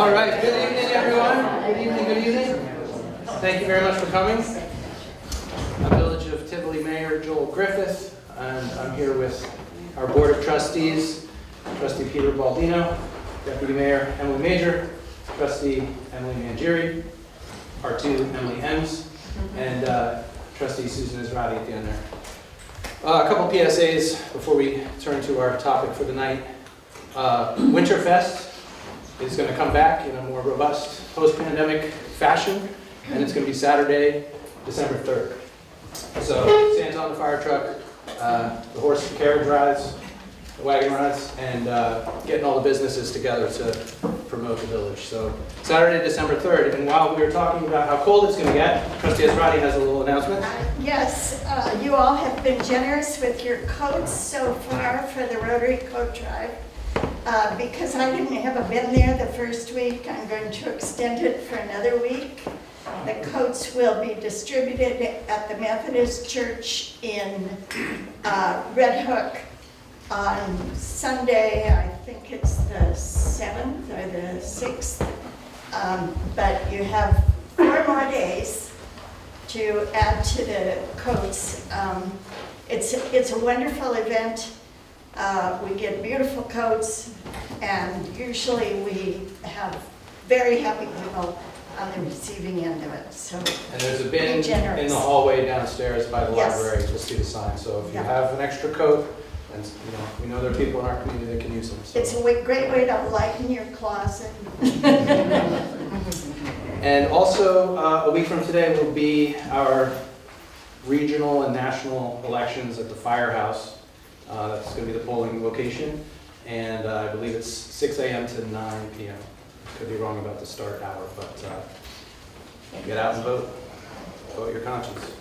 All right, good evening, everyone. Good evening, good evening. Thank you very much for coming. I'm Village of Tivoli Mayor Joel Griffith, and I'm here with our Board of Trustees, Trustee Peter Baldino, Deputy Mayor Emily Major, Trustee Emily Mangieri, our two Emily M's, and Trustee Susan Israti at the end there. A couple PSAs before we turn to our topic for the night. Winterfest is going to come back in a more robust post-pandemic fashion, and it's going to be Saturday, December 3rd. So Santa's on the fire truck, the horse and carriage rides, the wagon rides, and getting all the businesses together to promote the village. So Saturday, December 3rd, and while we were talking about how cold it's going to get, Trustee Israti has a little announcement. Yes, you all have been generous with your coats so far for the Rotary Coat Drive. Because I haven't been there the first week, I'm going to extend it for another week. The coats will be distributed at the Methodist Church in Red Hook on Sunday. I think it's the 7th or the 6th. But you have 4 more days to add to the coats. It's a wonderful event. We get beautiful coats, and usually we have very happy people on the receiving end of it. So, and there's a bin in the hallway downstairs by the library. You'll see the sign. So if you have an extra coat, and we know there are people in our community that can use them. So. It's a great way to lighten your closet. And also, a week from today will be our regional and national elections at the firehouse. That's going to be the polling location, and I believe it's 6 a.m. to 9 p.m. Could be wrong about the start hour, but get out and vote. Vote your conscience.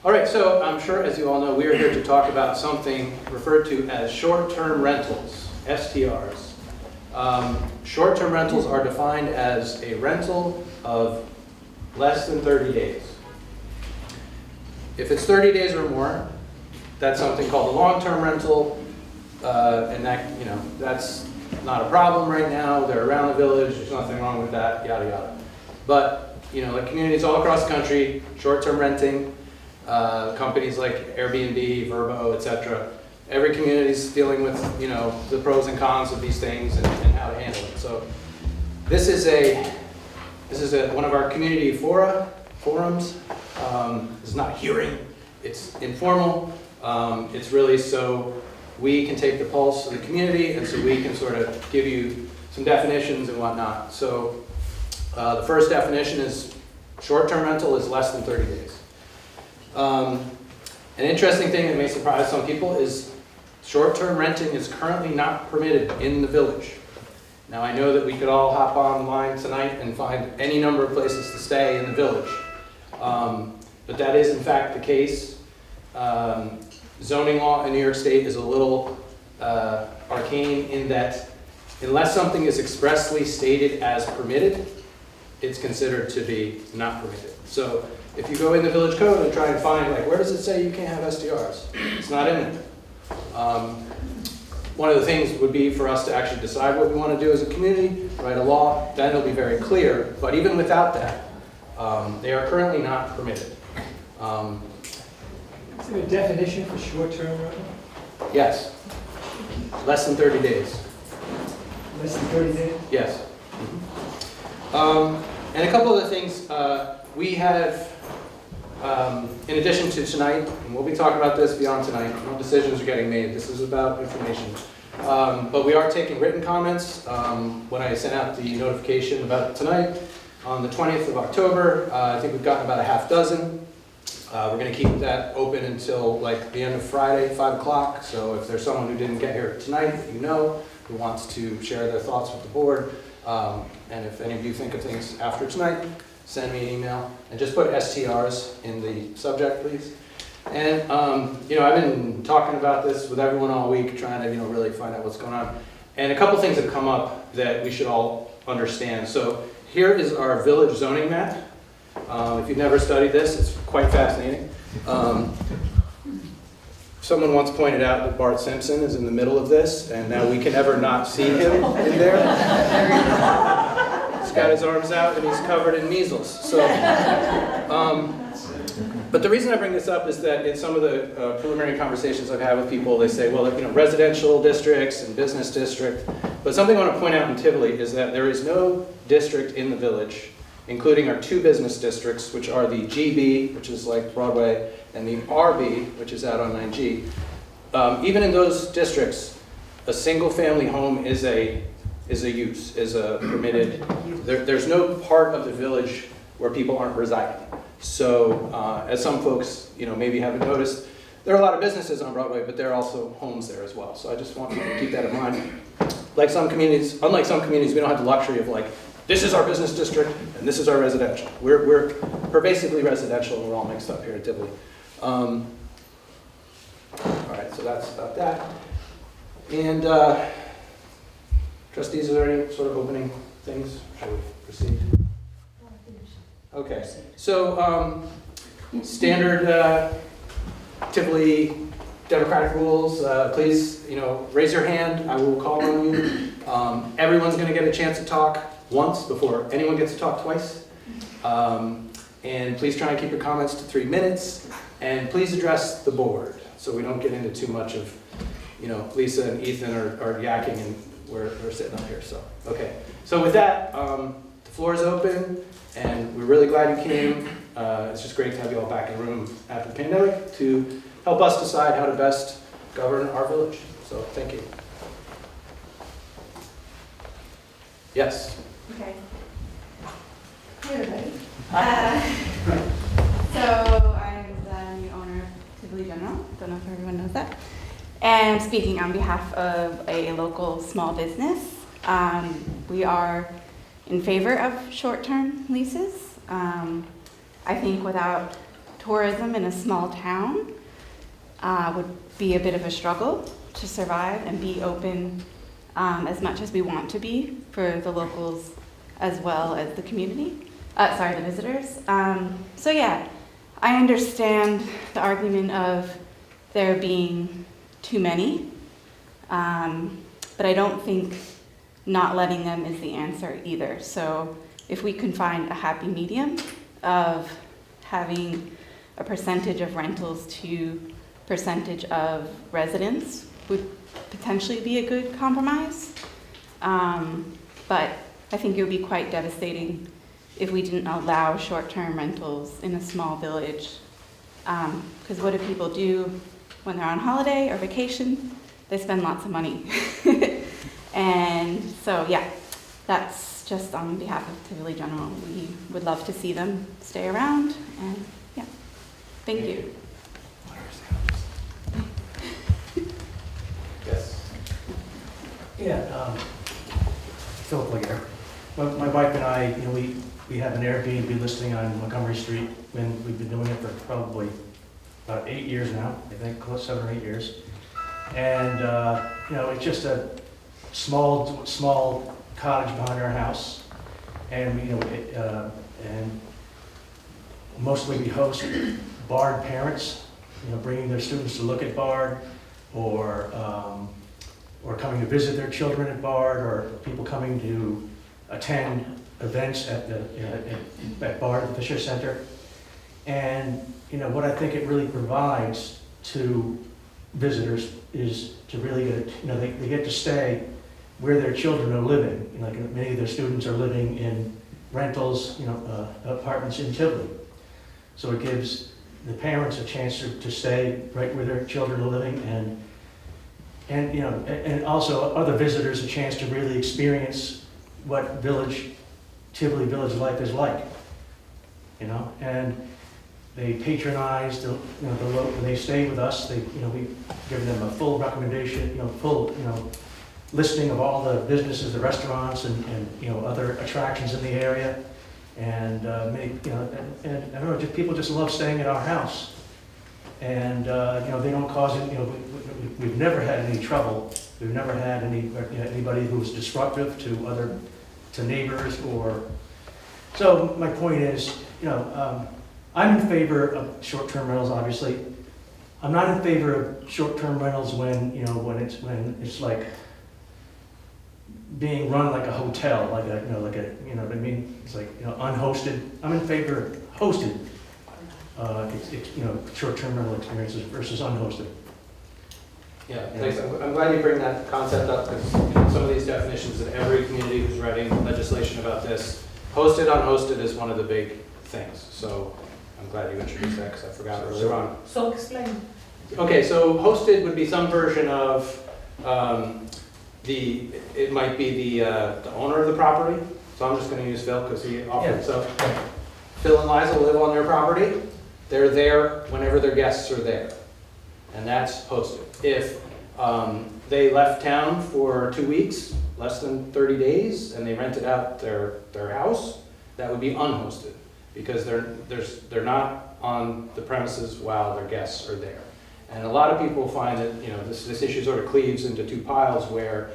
All right, so I'm sure, as you all know, we are here to talk about something referred to as short-term rentals, STRs. Short-term rentals are defined as a rental of less than 30 days. If it's 30 days or more, that's something called a long-term rental, and that's not a problem right now. They're around the village. There's nothing wrong with that. Yada yada. But like communities all across the country, short-term renting, companies like Airbnb, Vrbo, etc. Every community is dealing with the pros and cons of these things and how to handle it. So this is one of our community forums. This is not hearing. It's informal. It's really so we can take the pulse of the community, and so we can sort of give you some definitions and whatnot. So the first definition is short-term rental is less than 30 days. An interesting thing that may surprise some people is short-term renting is currently not permitted in the village. Now I know that we could all hop online tonight and find any number of places to stay in the village, but that is in fact the case. Zoning law in New York State is a little arcane in that unless something is expressly stated as permitted, it's considered to be not permitted. So if you go in the village code and try and find, where does it say you can't have STRs? It's not in there. One of the things would be for us to actually decide what we want to do as a community, write a law, then it'll be very clear. But even without that, they are currently not permitted. Is there a definition for short-term rental? Yes. Less than 30 days. Less than 30 days? Yes. And a couple of the things we have, in addition to tonight, and we'll be talking about this beyond tonight, no decisions are getting made, this is about information. But we are taking written comments. When I sent out the notification about tonight, on the 20th of October, I think we've gotten about a half dozen. We're going to keep that open until the end of Friday, 5 o'clock. So if there's someone who didn't get here tonight that who wants to share their thoughts with the board, and if any of you think of things after tonight, send me an email and just put STRs in the subject, please. And I've been talking about this with everyone all week, trying to really find out what's going on. And a couple things have come up that we should all understand. So here is our village zoning map. If you've never studied this, it's quite fascinating. Someone once pointed out that Bart Simpson is in the middle of this, and now we can never not see him in there. He's got his arms out and he's covered in measles. So, but the reason I bring this up is that in some of the preliminary conversations I've had with people, they say, well, residential districts and business district. But something I want to point out in Tivoli is that there is no district in the village, including our 2 business districts, which are the GB, which is like Broadway, and the RB, which is out on 9G. Even in those districts, a single-family home is a permitted. There's no part of the village where people aren't residing. So, as some folks, maybe haven't noticed, there are a lot of businesses on Broadway, but there are also homes there as well. So I just want people to keep that in mind. Like some communities, unlike some communities, we don't have the luxury of like, this is our business district and this is our residential. We're basically residential and we're all mixed up here in Tivoli. All right, so that's about that. And trustees, are there any sort of opening things? Shall we proceed? Okay, so standard Tivoli democratic rules. Please, raise your hand. I will call on you. Everyone's going to get a chance to talk once before anyone gets to talk twice. And please try and keep your comments to 3 minutes. And please address the board so we don't get into too much of, Lisa and Ethan are yakking and we're sitting up here. So, okay. So with that, the floor is open and we're really glad you came. It's just great to have you all back in the room after the pandemic to help us decide how to best govern our village. So thank you. Yes. Okay. Hey everybody. So I'm the new owner of Tivoli General. Don't know if everyone knows that. And I'm speaking on behalf of a local small business. We are in favor of short-term leases. I think without tourism in a small town would be a bit of a struggle to survive and be open as much as we want to be for the locals as well as the community, the visitors. So yeah, I understand the argument of there being too many, but I don't think not letting them is the answer either. So if we can find a happy medium of having a percentage of rentals to percentage of residents would potentially be a good compromise. But I think it would be quite devastating if we didn't allow short-term rentals in a small village. Because what do people do when they're on holiday or vacation? They spend lots of money. And so, yeah, that's just on behalf of Tivoli General. We would love to see them stay around, and yeah, thank you. Yes. Yeah, Philip Laguerre. My wife and I, we have an Airbnb listing on Montgomery Street, and we've been doing it for probably about 8 years now, I think, close 7 or 8 years. And, it's just a small cottage behind our house. And, and mostly we host Bard parents, bringing their students to look at Bard, or coming to visit their children at Bard, or people coming to attend events at at Bard, the Fisher Center. And what I think it really provides to visitors is to really get, they get to stay where their children are living. Like many of their students are living in rentals, apartments in Tivoli. So it gives the parents a chance to stay right where their children are living, and also other visitors a chance to really experience what Tivoli Village life is like. And they patronize when they stay with us. We give them a full recommendation, full listing of all the businesses, the restaurants, and other attractions in the area. And and I don't know, people just love staying at our house. And they don't cause it. We've never had any trouble. We've never had anybody who was disruptive to neighbors or. So my point is, I'm in favor of short-term rentals. Obviously, I'm not in favor of short-term rentals when it's like being run like a hotel, like a, what I mean, it's like, unhosted. I'm in favor of hosted, short-term rental experiences versus unhosted. Yeah, thanks. I'm glad you bring that concept up because some of these definitions in every community who's writing legislation about this, hosted, unhosted is one of the big things. So I'm glad you introduced that because I forgot earlier on. So explain. Okay, so hosted would be some version of it might be the owner of the property. So I'm just going to use Phil because he offered. Yeah. So Phil and Liza live on their property. They're there whenever their guests are there. And that's hosted. If they left town for 2 weeks, less than 30 days, and they rented out their house, that would be unhosted because they're not on the premises while their guests are there. And a lot of people find that this issue sort of cleaves into two piles where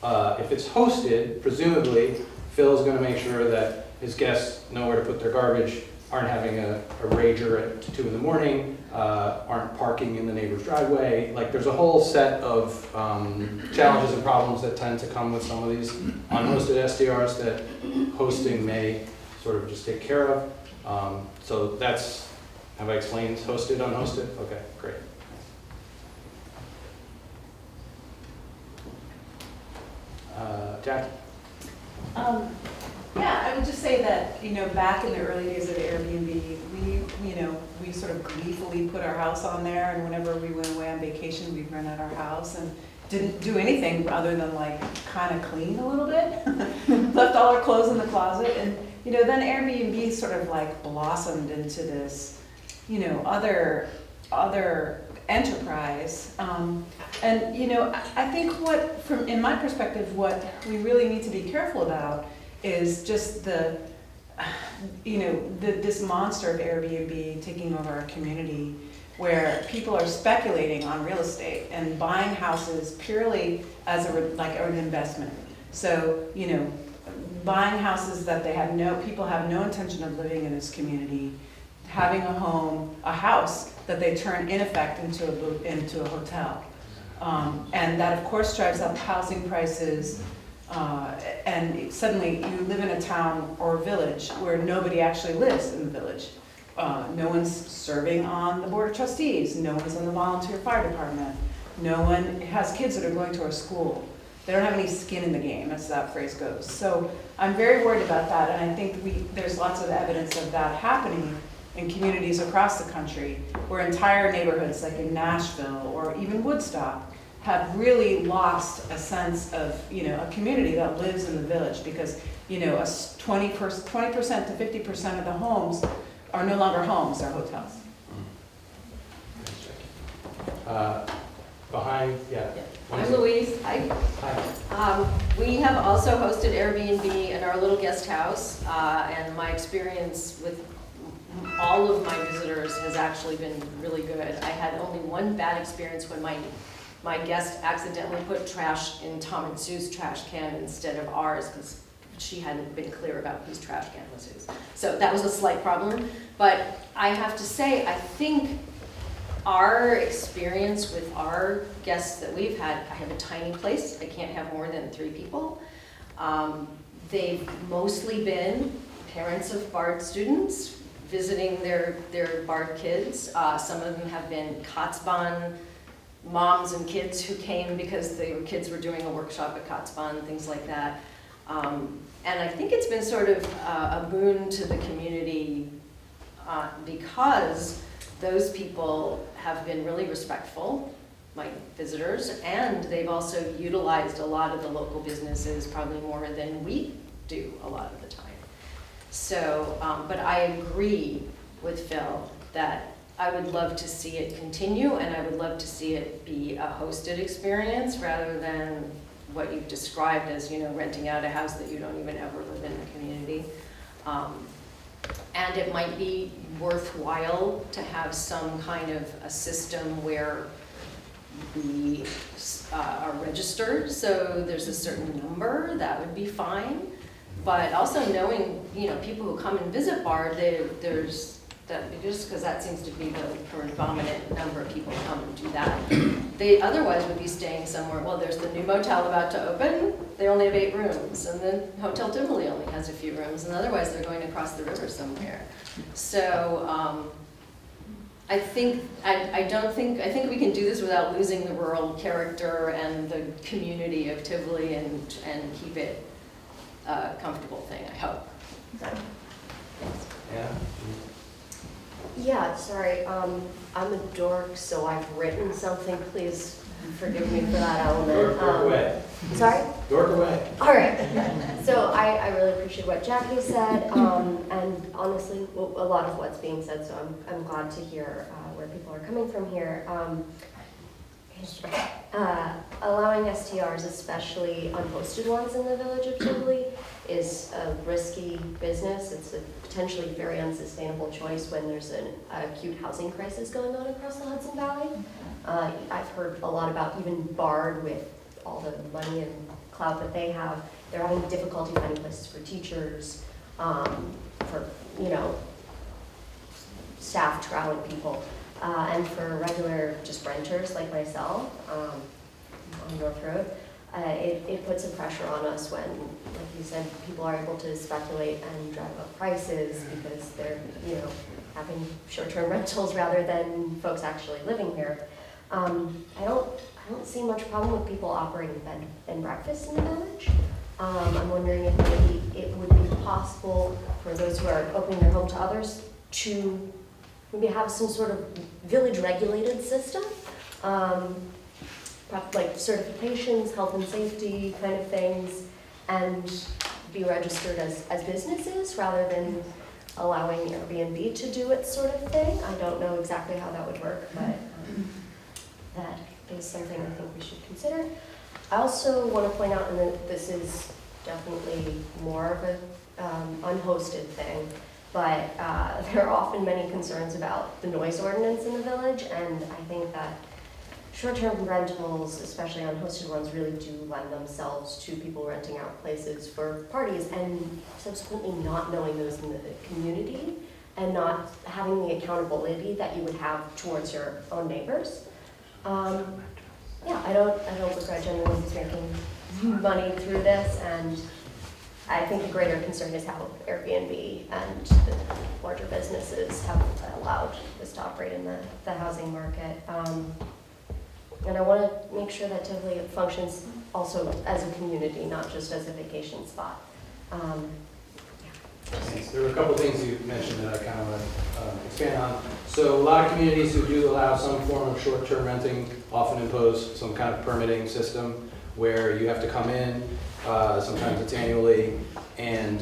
if it's hosted, presumably Phil's going to make sure that his guests know where to put their garbage, aren't having a rager at 2 in the morning, aren't parking in the neighbor's driveway. Like there's a whole set of challenges and problems that tend to come with some of these unhosted SDRs that hosting may sort of just take care of. So that's, have I explained hosted, unhosted? Okay, great. Jackie? Yeah, I would just say that, back in the early days of Airbnb, we sort of gleefully put our house on there, and whenever we went away on vacation, we'd rent out our house and didn't do anything other than like kind of clean a little bit. Left all our clothes in the closet, and then Airbnb sort of like blossomed into this, other enterprise. I think in my perspective, what we really need to be careful about is just this monster of Airbnb taking over our community, where people are speculating on real estate and buying houses purely as an investment. So, buying houses that people have no intention of living in this community, having a house that they turn in effect into a hotel. And that of course drives up housing prices, and suddenly you live in a town or village where nobody actually lives in the village. No one's serving on the board of trustees, no one's in the volunteer fire department, no one has kids that are going to our school. They don't have any skin in the game, as that phrase goes. So I'm very worried about that, and I think there's lots of evidence of that happening in communities across the country, where entire neighborhoods, like in Nashville or even Woodstock, have really lost a sense of, a community that lives in the village, because, 20% to 50% of the homes are no longer homes, they're hotels. Behind, yeah. I'm Louise. Hi. Hi. We have also hosted Airbnb in our little guest house, and my experience with all of my visitors has actually been really good. I had only one bad experience when my guest accidentally put trash in Tom and Sue's trash can instead of ours, because she hadn't been clear about whose trash can was whose. So that was a slight problem. But I have to say, I think our experience with our guests that we've had, I have a tiny place, I can't have more than 3 people. They've mostly been parents of BARD students visiting their BARD kids. Some of them have been Katzbahn moms and kids who came because their kids were doing a workshop at Katzbahn, things like that. And I think it's been sort of a boon to the community because those people have been really respectful, my visitors, and they've also utilized a lot of the local businesses probably more than we do a lot of the time. So, but I agree with Phil that I would love to see it continue, and I would love to see it be a hosted experience rather than what you've described as, renting out a house that you don't even ever live in the community. And it might be worthwhile to have some kind of a system where we are registered, so there's a certain number, that would be fine. But also knowing, people who come and visit BARD, there's that, just because that seems to be the predominant number of people who come and do that. they otherwise would be staying somewhere. Well, there's the new motel about to open, they only have 8 rooms, and then Hotel Tivoli only has a few rooms, and otherwise they're going across the river somewhere. So I think we can do this without losing the rural character and the community of Tivoli and keep it a comfortable thing, I hope. So, thanks. Yeah. Yeah, sorry, I'm a dork, so I've written something, please forgive me for that element. Dork away. Sorry? Dork away. All right, so I really appreciate what Jackie said, and honestly, a lot of what's being said, so I'm glad to hear where people are coming from here. Allowing STRs, especially unhosted ones in the village of Tivoli, is a risky business. It's a potentially very unsustainable choice when there's an acute housing crisis going on across the Hudson Valley. I've heard a lot about even Bard, with all the money and clout that they have, they're having difficulty finding places for teachers, for, staff traveling people, and for regular just renters like myself on North Road. It puts a pressure on us when, like you said, people are able to speculate and drive up prices because they're, having short-term rentals rather than folks actually living here. I don't see much problem with people operating bed and breakfast in the village. I'm wondering if maybe it would be possible for those who are opening their home to others to maybe have some sort of village-regulated system. Like certifications, health and safety kind of things, and be registered as businesses rather than allowing Airbnb to do its sort of thing. I don't know exactly how that would work, but that is something I think we should consider. I also want to point out, and this is definitely more of an unhosted thing, but there are often many concerns about the noise ordinance in the village, and I think that short-term rentals, especially unhosted ones, really do lend themselves to people renting out places for parties and subsequently not knowing those in the community and not having the accountability that you would have towards your own neighbors. Yeah, I don't begrudge anyone who's making money through this, and I think the greater concern is how Airbnb and the larger businesses have allowed this to operate in the housing market. And I want to make sure that Tivoli functions also as a community, not just as a vacation spot. Thanks. There were a couple of things you mentioned that I kind of want to expand on. So a lot of communities who do allow some form of short-term renting often impose some kind of permitting system where you have to come in, sometimes it's annually, and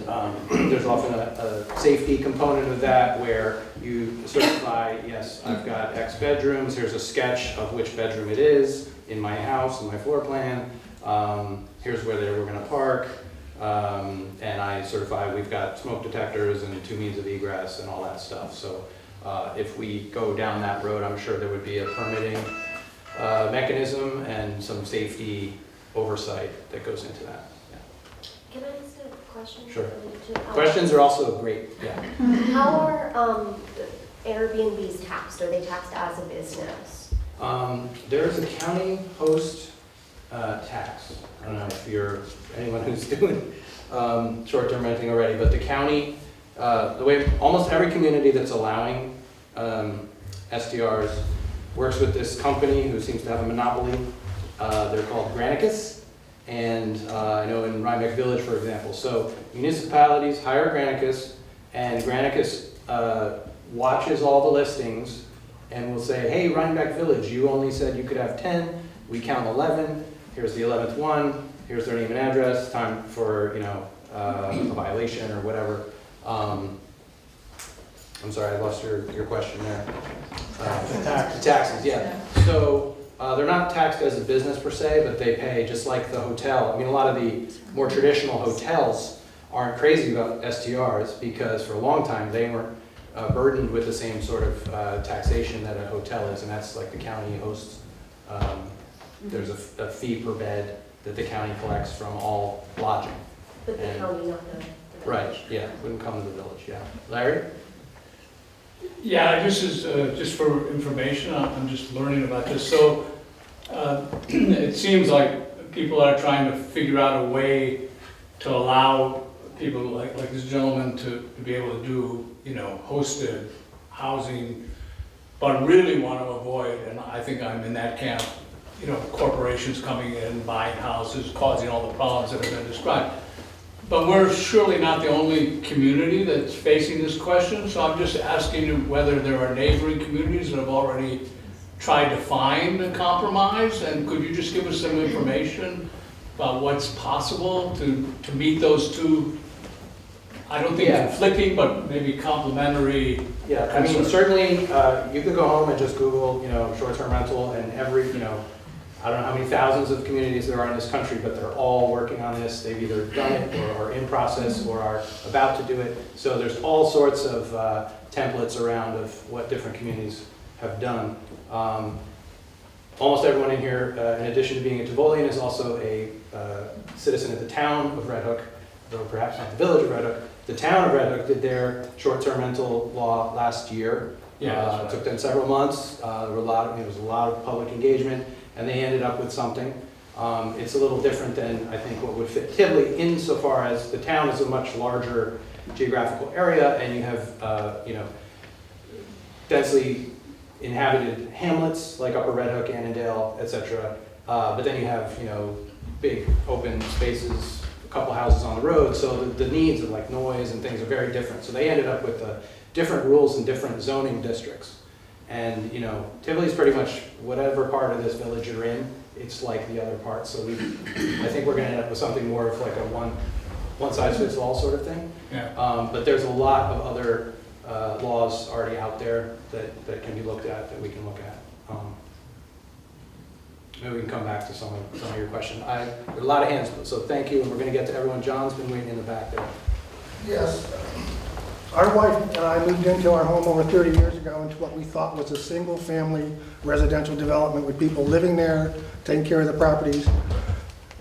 there's often a safety component of that where you certify, yes, I've got X bedrooms, here's a sketch of which bedroom it is in my house, in my floor plan, here's where we're going to park, and I certify we've got smoke detectors and 2 means of egress and all that stuff. So if we go down that road, I'm sure there would be a permitting mechanism and some safety oversight that goes into that. Yeah. Can I ask a question? Sure. related to- Questions are also great, yeah. How are Airbnbs taxed? Are they taxed as a business? There's a county host tax. I don't know if you're anyone who's doing short-term renting already, but the county, the way almost every community that's allowing STRs works with this company who seems to have a monopoly. They're called Granicus, and I know in Rhinebeck Village, for example. So municipalities hire Granicus, and Granicus watches all the listings and will say, hey, Rhinebeck Village, you only said you could have 10, we count 11, here's the 11th one, here's their name and address, time for, a violation or whatever. I'm sorry, I lost your question there. Taxes, yeah. So they're not taxed as a business per se, but they pay just like the hotel. I mean, a lot of the more traditional hotels aren't crazy about STRs because for a long time they weren't burdened with the same sort of taxation that a hotel is, and that's like the county hosts. There's a fee per bed that the county collects from all lodging. But the county, not the village. Right, yeah, wouldn't come to the village, yeah. Larry? Yeah, this is just for information. I'm just learning about this. So It seems like people are trying to figure out a way to allow people like this gentleman to be able to do, you know, hosted housing, but really want to avoid, and I think I'm in that camp, you know, corporations coming in, buying houses, causing all the problems that have been described. But we're surely not the only community that's facing this question, so I'm just asking you whether there are neighboring communities that have already tried to find a compromise, and could you just give us some information about what's possible to meet those two, I don't think Yeah. conflicting, but maybe complementary. Yeah, I mean, certainly, you could go home and just Google, you know, short-term rental, and every, you know, I don't know how many thousands of communities there are in this country, but they're all working on this. They've either done it or are in process or are about to do it. So there's all sorts of templates around of what different communities have done. Almost everyone in here, in addition to being a Tivolian, is also a citizen of the town of Red Hook, though perhaps not the village of Red Hook. The town of Red Hook did their short-term rental law last year. Yeah, It took them several months. There was a lot of public engagement, and they ended up with something. It's a little different than, I think, what would fit Tivoli, insofar as the town is a much larger geographical area, and you have, you know, densely inhabited hamlets like Upper Red Hook, Annandale, etc. But then you have, you know, big open spaces, a couple houses on the road, so the needs of like noise and things are very different. So they ended up with different rules in different zoning districts. And, you know, Tivoli's pretty much whatever part of this village you're in, it's like the other part. So I think we're gonna end up with something more of like a one-size-fits-all sort of thing. Yeah. But there's a lot of other laws already out there that can be looked at, that we can look at. Maybe we can come back to some of your questions. There are a lot of hands, so thank you, and we're gonna get to everyone. John's been waiting in the back there. Yes. Our wife and I moved into our home over 30 years ago into what we thought was a single-family residential development with people living there, taking care of the properties.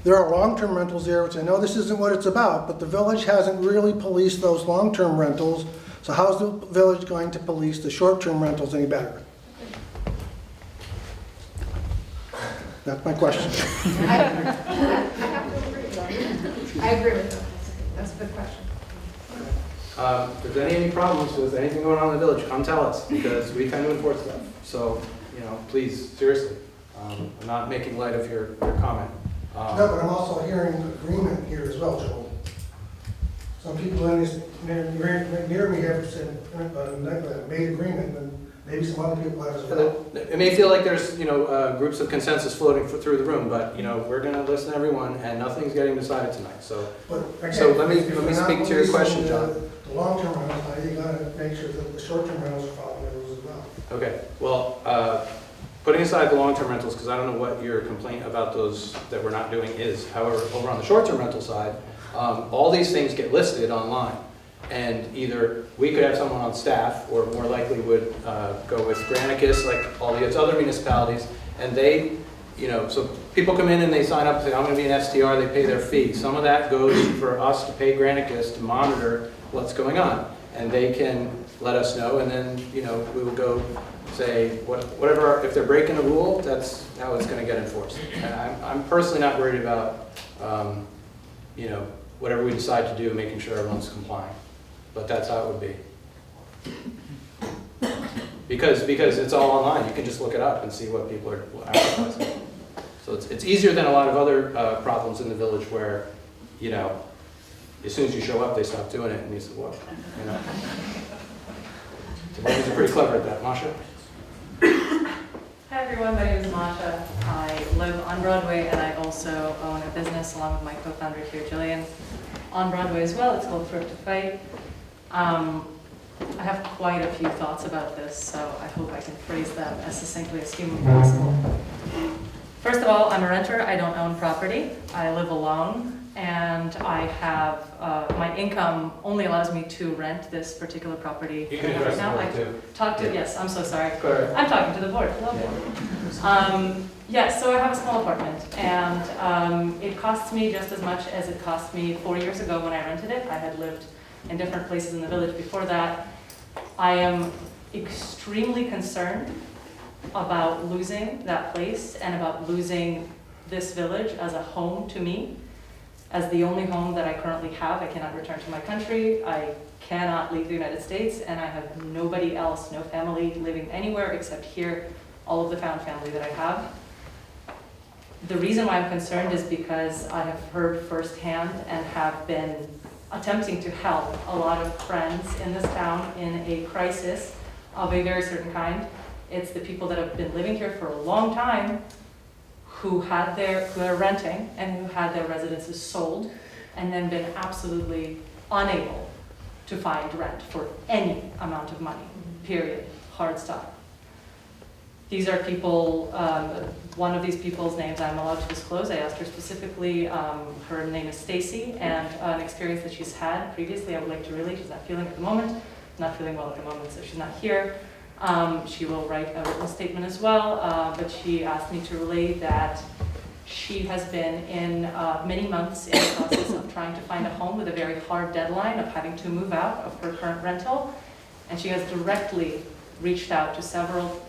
There are long-term rentals there, which I know this isn't what it's about, but the village hasn't really policed those long-term rentals. So how's the village going to police the short-term rentals any better? That's my question. I have to agree with that. I agree with that. That's a good question. If there's any problems with anything going on in the village, come tell us, because we tend to enforce stuff. So, you know, please, seriously, I'm not making light of your comment. No, but I'm also hearing agreement here as well, Joel. Some people in this, near me have said, made agreement, and maybe some other people have as well. It may feel like there's, you know, groups of consensus floating through the room, but, you know, we're gonna listen to everyone, and nothing's getting decided tonight, so. But again, So let me if we're not speak to your question, policing John. The long-term rentals, now you gotta make sure that the short-term rentals are following the rules as well. Okay, well, putting aside the long-term rentals, because I don't know what your complaint about those that we're not doing is. However, over on the short-term rental side, all these things get listed online. And either we could have someone on staff, or more likely would go with Granicus, like all the other municipalities, and they, you know, so people come in and they sign up and say, I'm gonna be an STR, they pay their fee. Some of that goes for us to pay Granicus to monitor what's going on. And they can let us know, and then, you know, we will go say, whatever, if they're breaking a rule, that's how it's gonna get enforced. And I'm personally not worried about, you know, whatever we decide to do, making sure everyone's complying. But that's how it would be. Because it's all online, you can just look it up and see what people are advertising. So it's easier than a lot of other problems in the village where, you know, as soon as you show up, they stop doing it, and you say, well, you know. So ladies are pretty clever at that. Masha? Hi everyone, my name is Masha. I live on Broadway, and I also own a business along with my co-founder here, Jillian, on Broadway as well. It's called Thrift to Fight. I have quite a few thoughts about this, so I hope I can phrase them as succinctly as humanly possible. First of all, I'm a renter. I don't own property. I live alone, and I have, my income only allows me to rent this particular property. You can address the board too. Yes, I'm so sorry. Go ahead. I'm talking to the board. Hello, board. Yes, so I have a small apartment, and it costs me just as much as it cost me 4 years ago when I rented it. I had lived in different places in the village before that. I am extremely concerned about losing that place and about losing this village as a home to me, as the only home that I currently have. I cannot return to my country, I cannot leave the United States, and I have nobody else, no family living anywhere except here, all of the found family that I have. The reason why I'm concerned is because I have heard firsthand and have been attempting to help a lot of friends in this town in a crisis of a very certain kind. It's the people that have been living here for a long time who are renting and who had their residences sold and then been absolutely unable to find rent for any amount of money, period, hard stop. These are people, one of these people's names I'm allowed to disclose. I asked her specifically, her name is Stacy, and an experience that she's had previously I would like to relate. She's not feeling at the moment, not feeling well at the moment, so she's not here. She will write a written statement as well, but she asked me to relay that she has been in many months in the process of trying to find a home with a very hard deadline of having to move out of her current rental, and she has directly reached out to several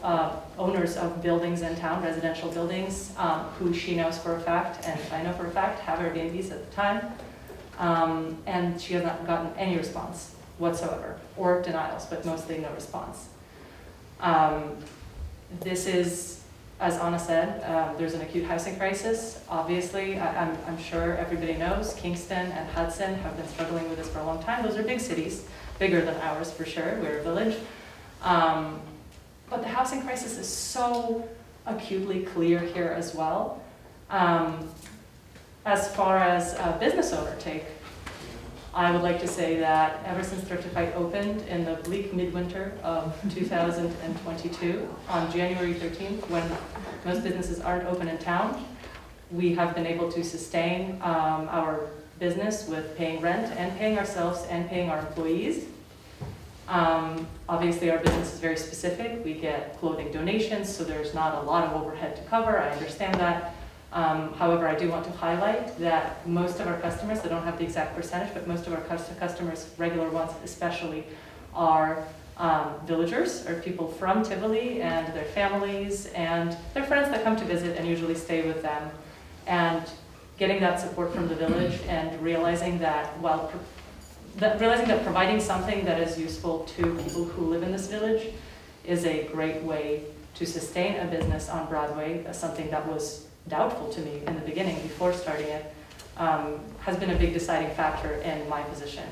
owners of buildings in town, residential buildings, who she knows for a fact, and I know for a fact, have Airbnbs at the time, and she has not gotten any response whatsoever, or denials, but mostly no response. This is, as Anna said, there's an acute housing crisis. Obviously, I'm sure everybody knows, Kingston and Hudson have been struggling with this for a long time. Those are big cities, bigger than ours for sure, we're a village. But the housing crisis is so acutely clear here as well. As far as a business owner take, I would like to say that ever since Thriftify opened in the bleak midwinter of 2022, on January 13th, when most businesses aren't open in town, we have been able to sustain our business with paying rent and paying ourselves and paying our employees. Obviously our business is very specific. We get clothing donations, so there's not a lot of overhead to cover. I understand that. However, I do want to highlight that most of our customers, I don't have the exact percentage, but most of our customers, regular ones especially, are villagers, or people from Tivoli and their families and their friends that come to visit and usually stay with them. And getting that support from the village and realizing that that providing something that is useful to people who live in this village is a great way to sustain a business on Broadway, something that was doubtful to me in the beginning before starting it, has been a big deciding factor in my position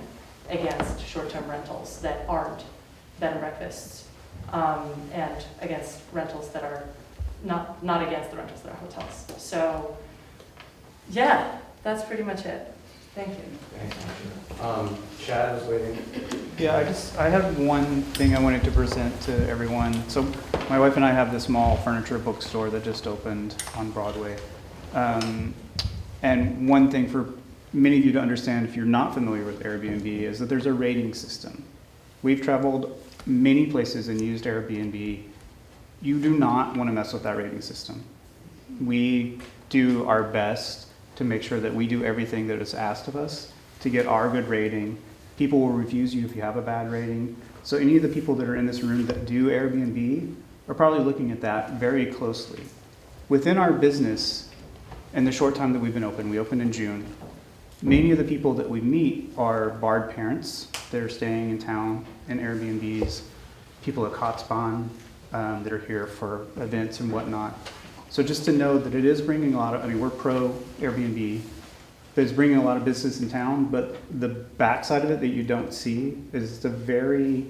against short-term rentals that aren't bed and breakfasts, and against rentals that are not against the rentals that are hotels. So yeah, that's pretty much it. Thank you. Thanks. Chad is waiting. Yeah, I have one thing I wanted to present to everyone. So my wife and I have this small furniture bookstore that just opened on Broadway. And one thing for many of you to understand, if you're not familiar with Airbnb, is that there's a rating system. We've traveled many places and used Airbnb. You do not want to mess with that rating system. We do our best to make sure that we do everything that is asked of us to get our good rating. People will refuse you if you have a bad rating. So any of the people that are in this room that do Airbnb are probably looking at that very closely. Within our business, in the short time that we've been open, we opened in June, many of the people that we meet are barred parents that are staying in town in Airbnbs, people at Kotzbahn that are here for events and whatnot. So just to know that it is bringing a lot of, we're pro Airbnb, but it's bringing a lot of business in town, but the backside of it that you don't see is it's a very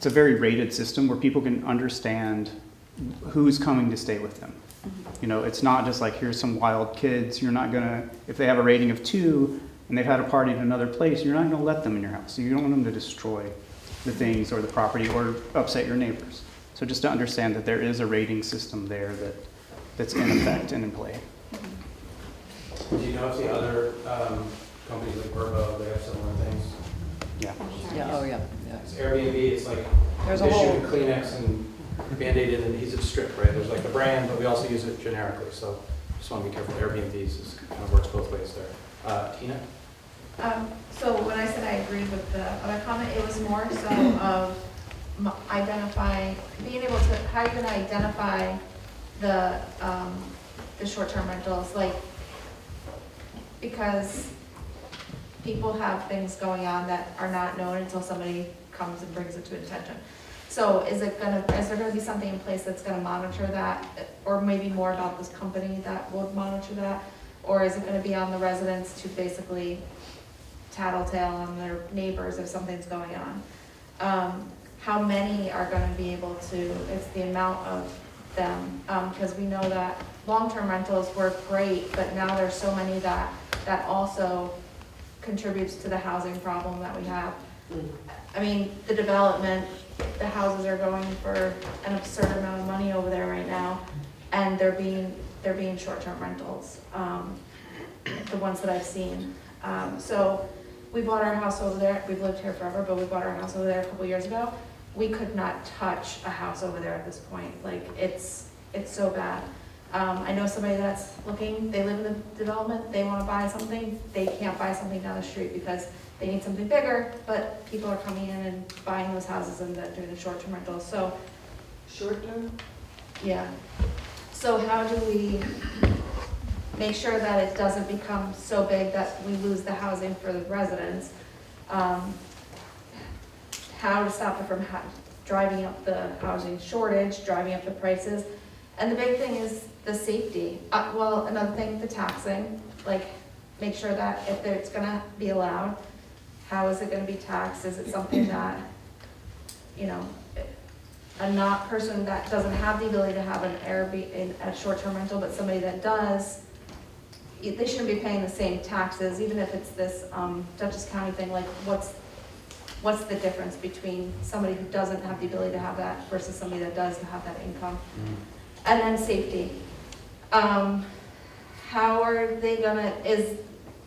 rated system where people can understand who's coming to stay with them. You know, it's not just like, here's some wild kids, you're not gonna, if they have a rating of 2 and they've had a party in another place, you're not gonna let them in your house. So you don't want them to destroy the things or the property or upset your neighbors. So just to understand that there is a rating system there that's in effect and in play. Do you know if the other companies like Verbo, they have similar things? Yeah. Yeah, oh yeah, yeah. It's Airbnb, it's like There's a issue whole, with Kleenex and Band-Aid and adhesive strip, right? There's like the brand, but we also use it generically, so just want to be careful. Airbnbs is, kind of works both ways there. Tina? So when I said I agreed with the other comment, it was more so of identify, being able to, how are you gonna identify the short-term rentals, like, because people have things going on that are not known until somebody comes and brings it to attention. So is there gonna be something in place that's gonna monitor that, or maybe more about this company that will monitor that? Or is it gonna be on the residents to basically tattletale on their neighbors if something's going on? How many are gonna be able to, it's the amount of them, because we know that long-term rentals work great, but now there's so many that also contributes to the housing problem that we have. I mean, the development, the houses are going for an absurd amount of money over there right now, and they're being short-term rentals, the ones that I've seen. So we bought our house over there, we've lived here forever, but we bought our house over there a couple years ago. We could not touch a house over there at this point, like, it's so bad. I know somebody that's looking, they live in the development, they wanna buy something, they can't buy something down the street because they need something bigger, but people are coming in and buying those houses and then doing the short-term rentals, so. Short-term? Yeah. So how do we make sure that it doesn't become so big that we lose the housing for the residents? How to stop it from driving up the housing shortage, driving up the prices. And the big thing is the safety. Well, another thing, the taxing, like, make sure that if it's gonna be allowed, how is it gonna be taxed? Is it something that, you know, a not person that doesn't have the ability to have an Airbnb, a short-term rental, but somebody that does, they shouldn't be paying the same taxes, even if it's this Dutchess County thing, like, what's the difference between somebody who doesn't have the ability to have that versus somebody that does have that income? And then safety. How are they gonna,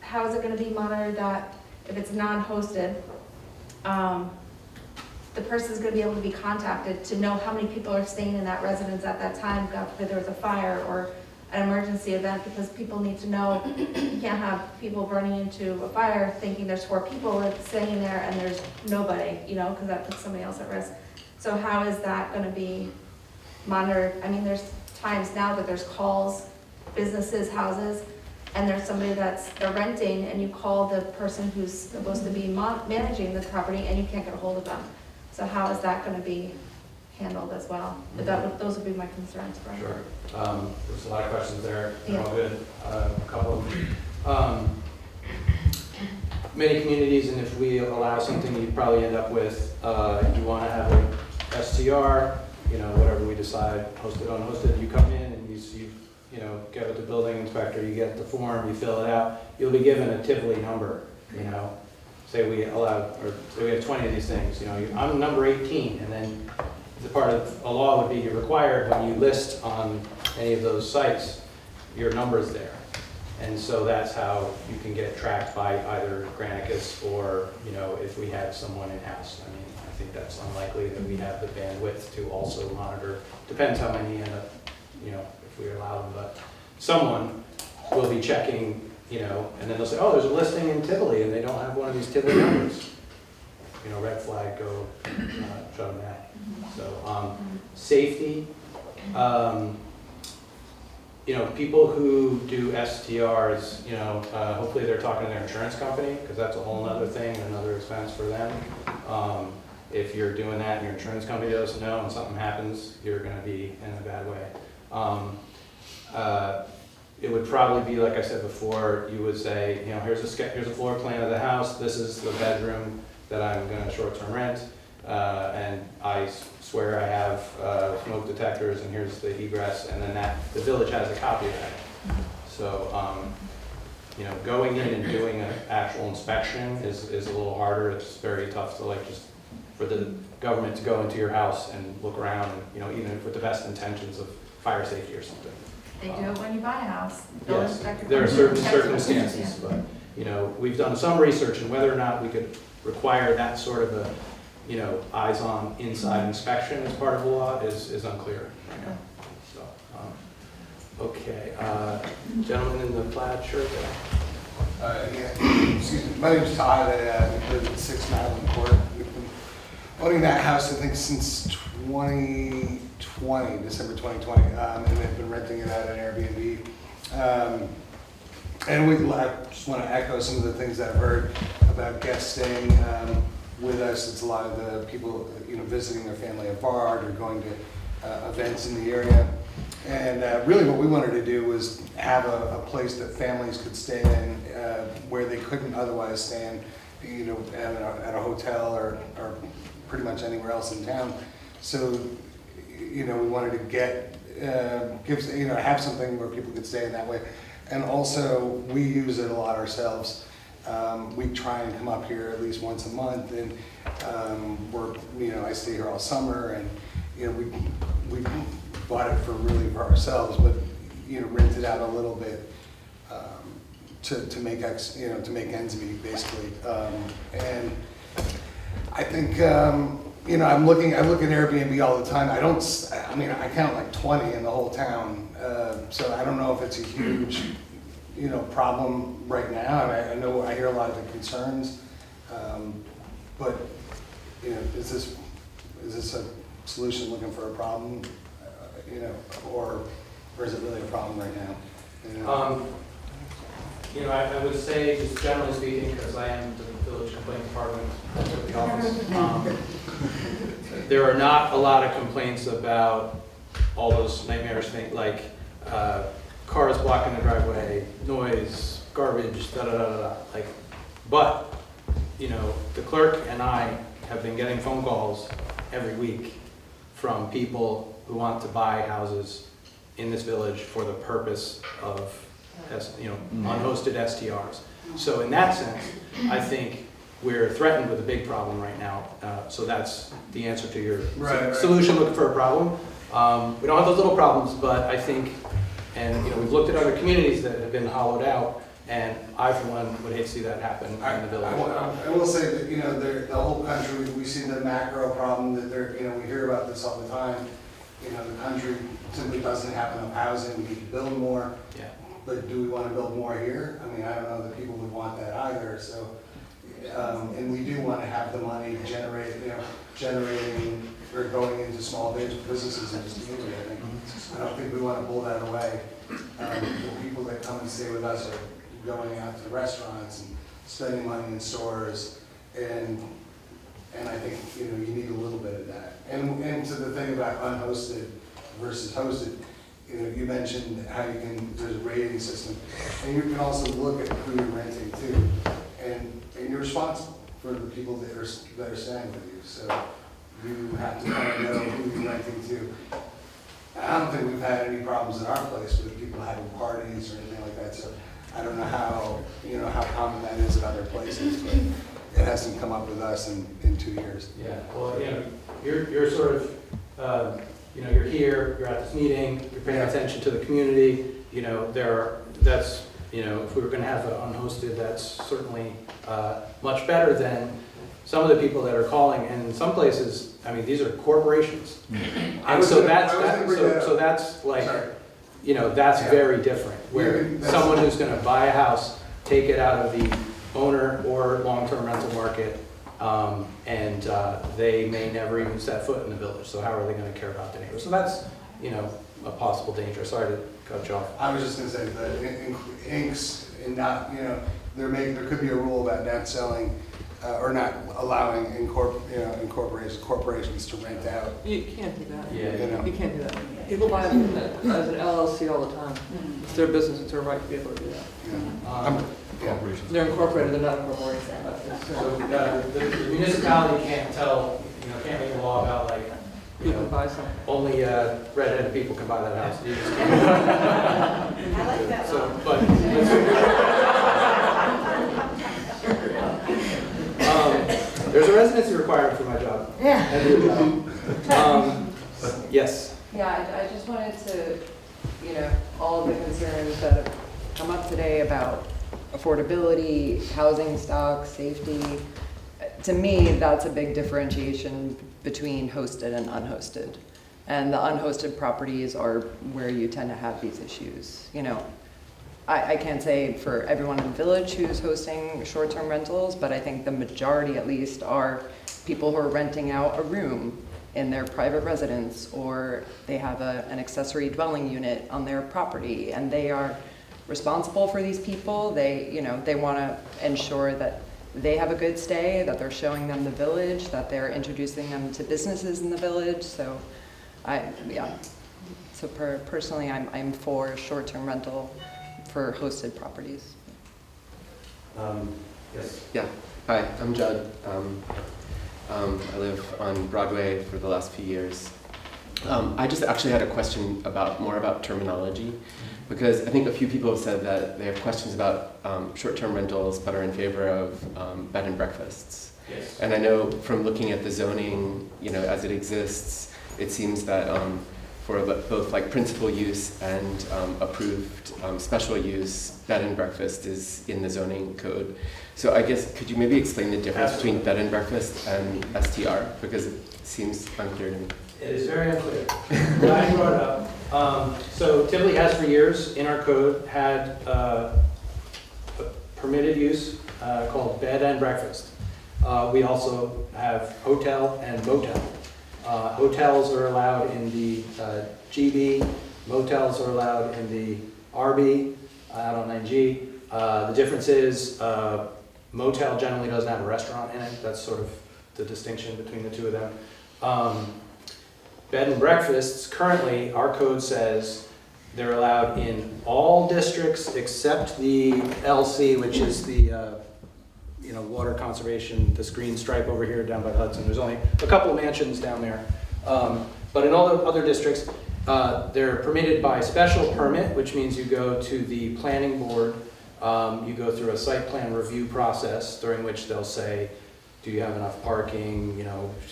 how is it gonna be monitored that if it's non-hosted, the person's gonna be able to be contacted to know how many people are staying in that residence at that time, God forbid there was a fire or an emergency event, because people need to know, you can't have people running into a fire thinking there's 4 people staying there and there's nobody, you know, because that puts somebody else at risk. So how is that gonna be monitored? I mean, there's times now that there's calls, businesses, houses, and there's somebody they're renting, and you call the person who's supposed to be managing the property and you can't get a hold of them. So how is that gonna be handled as well? Those would be my concerns, Brian. Sure. There's a lot of questions there. They're all good. A couple of them. Many communities, and if we allow something, you probably end up with, you want to have a STR, you know, whatever we decide, hosted, unhosted, you come in and you know, get with the building inspector, you get the form, you fill it out, you'll be given a Tivoli number, you know. Say we allow, or say we have 20 of these things, you know, I'm number 18, and then the part of a law would be you're required when you list on any of those sites, your number's there. And so that's how you can get tracked by either Granicus or, you know, if we had someone in-house. I mean, I think that's unlikely that we have the bandwidth to also monitor. Depends how many end up, you know, if we allow them, but someone will be checking, you know, and then they'll say, oh, there's a listing in Tivoli and they don't have one of these Tivoli numbers. You know, red flag, go shut them down. So, safety, you know, people who do STRs, you know, hopefully they're talking to their insurance company, because that's a whole other thing, another expense for them. If you're doing that and your insurance company doesn't know and something happens, you're gonna be in a bad way. It would probably be, like I said before, you would say, you know, here's a floor plan of the house, this is the bedroom that I'm gonna short-term rent, and I swear I have smoke detectors, and here's the egress, and then the village has a copy of that. So, you know, going in and doing an actual inspection is a little harder. It's very tough to, like, just for the government to go into your house and look around, and, you know, even with the best intentions of fire safety or something. They do it when you buy a house. Yes, there are certain circumstances, but, you know, we've done some research in whether or not we could require that sort of a, you know, eyes-on inside inspection as part of the law is unclear right now. So, okay, gentleman in the plaid shirt there. Yeah, excuse me. My name is Todd. I live at 6 Madeline Court. We've been owning that house, I think, since 2020, December 2020, and they've been renting it out on Airbnb. And I just want to echo some of the things that I've heard about guests staying with us. It's a lot of the people, visiting their family abroad or going to events in the area. And really what we wanted to do was have a place that families could stay in where they couldn't otherwise stay in, at a hotel or pretty much anywhere else in town. So, we wanted to have something where people could stay in that way. And also, we use it a lot ourselves. We try and come up here at least once a month, and I stay here all summer, and we bought it for ourselves, but rented out a little bit to make ends meet, basically. And I think I look at Airbnb all the time. I count like 20 in the whole town, so I don't know if it's a huge problem right now. And I hear a lot of the concerns, but is this a solution looking for a problem? Or is it really a problem right now? I would say, just generally speaking, because I am the village complaint department at the office, there are not a lot of complaints about all those nightmarish things, like cars blocking the driveway, noise, garbage, da-da-da-da-da. But, the clerk and I have been getting phone calls every week from people who want to buy houses in this village for the purpose of, unhosted STRs. So in that sense, I think we're threatened with a big problem right now. So that's the answer to your solution, looking for a problem. We don't have those little problems, but I think, and we've looked at other communities that have been hollowed out, and I, for one, would hate to see that happen in the village. I will say that, the whole country, we see the macro problem that we hear about this all the time. The country simply doesn't have enough housing. We need to build more. Yeah. But do we want to build more here? I don't know that people would want that either. So, and we do want to have the money generating or going into small businesses in this community. I don't think we want to pull that away. The people that come and stay with us are going out to restaurants and spending money in stores, and I think you need a little bit of that. And to the thing about unhosted versus hosted, you mentioned how there's a rating system, and you can also look at who you're renting to, and you're responsible for the people that are staying with you. So you have to kind of know who you're renting to. I don't think we've had any problems in our place with people having parties or anything like that. So I don't know how common that is in other places, but it hasn't come up with us in 2 years. Yeah. Well, you're sort of you're here, you're at this meeting, you're paying attention to the community. If we were going to have it unhosted, that's certainly much better than some of the people that are calling. And in some places, these are corporations, and so that's very different. Where someone who's going to buy a house, take it out of the owner or long-term rental market, and they may never even set foot in the village. So how are they going to care about the neighbors? So that's a possible danger. Sorry to cut you off. I was just going to say that inks and not there could be a rule about not selling or not allowing corporations to rent out. You can't do that. Yeah. You can't do that. People buy them as an LLC all the time. It's their business, it's their right to be able to do that. They're incorporated, they're not a corporation. So the municipality can't can't make a law about You can buy some. only redheaded people can buy that house. I like that So, law. but there's a residency requirement for my job. Yeah. And your job. But yes. Yeah, I just wanted to, all of the concerns that have come up today about affordability, housing stock, safety, to me, that's a big differentiation between hosted and unhosted. And the unhosted properties are where you tend to have these issues. I can't say for everyone in the village who's hosting short-term rentals, but I think the majority at least are people who are renting out a room in their private residence, or they have an accessory dwelling unit on their property, and they are responsible for these people. They, you know, they want to ensure that they have a good stay, that they're showing them the village, that they're introducing them to businesses in the village. So So personally, I'm for short-term rental for hosted properties. Yes. Yeah. Hi, I'm Judd. I live on Broadway for the last few years. I just actually had a question more about terminology, because I think a few people have said that they have questions about short-term rentals but are in favor of bed and breakfasts. Yes. And I know from looking at the zoning, you know, as it exists, it seems that for both like principal use and approved special use, bed and breakfast is in the zoning code. So I guess, could you maybe explain the difference between bed and breakfast and STR? Because it seems unclear to me. It is very unclear. Glad you brought it up. So Tivoli has for years in our code had a permitted use called bed and breakfast. We also have hotel and motel. Hotels are allowed in the GB, motels are allowed in the RB, out on 9G. The difference is motel generally doesn't have a restaurant in it. That's sort of the distinction between the two of them. Bed and breakfasts, currently our code says they're allowed in all districts except the LC, which is the water conservation, this green stripe over here down by the Hudson. There's only a couple of mansions down there. But in all the other districts, they're permitted by special permit, which means you go to the planning board, you go through a site plan review process during which they'll say, do you have enough parking,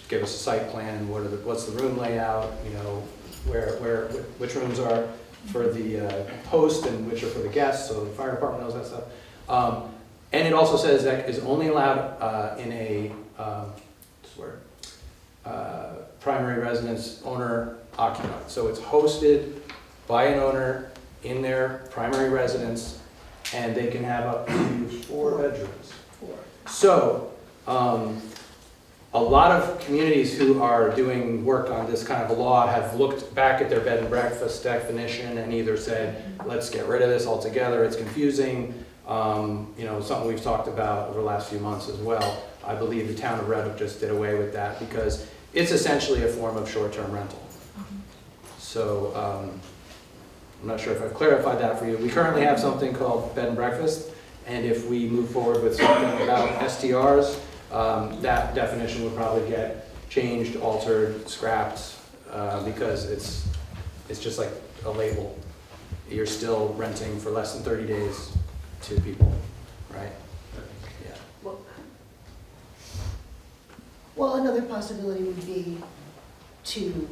give us a site plan, what's the room layout, which rooms are for the host and which are for the guests, so the fire department knows that stuff. And it also says that is only allowed in a primary residence owner occupied. So it's hosted by an owner in their primary residence, and they can have up to 4 bedrooms. So a lot of communities who are doing work on this kind of a law have looked back at their bed and breakfast definition and either said, let's get rid of this altogether, it's confusing. Something we've talked about over the last few months as well. I believe the town of Red Hook just did away with that because it's essentially a form of short-term rental. So I'm not sure if I've clarified that for you. We currently have something called bed and breakfast, and if we move forward with something about STRs, that definition would probably get changed, altered, scrapped, because it's just like a label. You're still renting for less than 30 days to people, right? Yeah. Well, another possibility would be to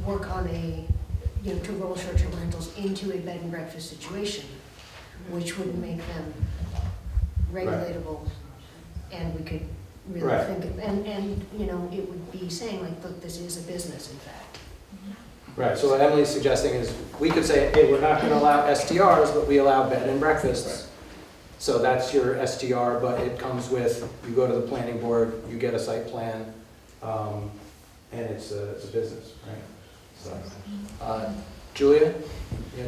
work on to roll short-term rentals into a bed and breakfast situation, which would make them regulatable, and we could really think of, and it would be saying like, look, this is a business, in fact. Right, so what Emily's suggesting is we could say, hey, we're not going to allow STRs, but we allow bed and breakfasts. So that's your STR, but it comes with, you go to the planning board, you get a site plan, and it's a business, right? So, Julia? Yeah,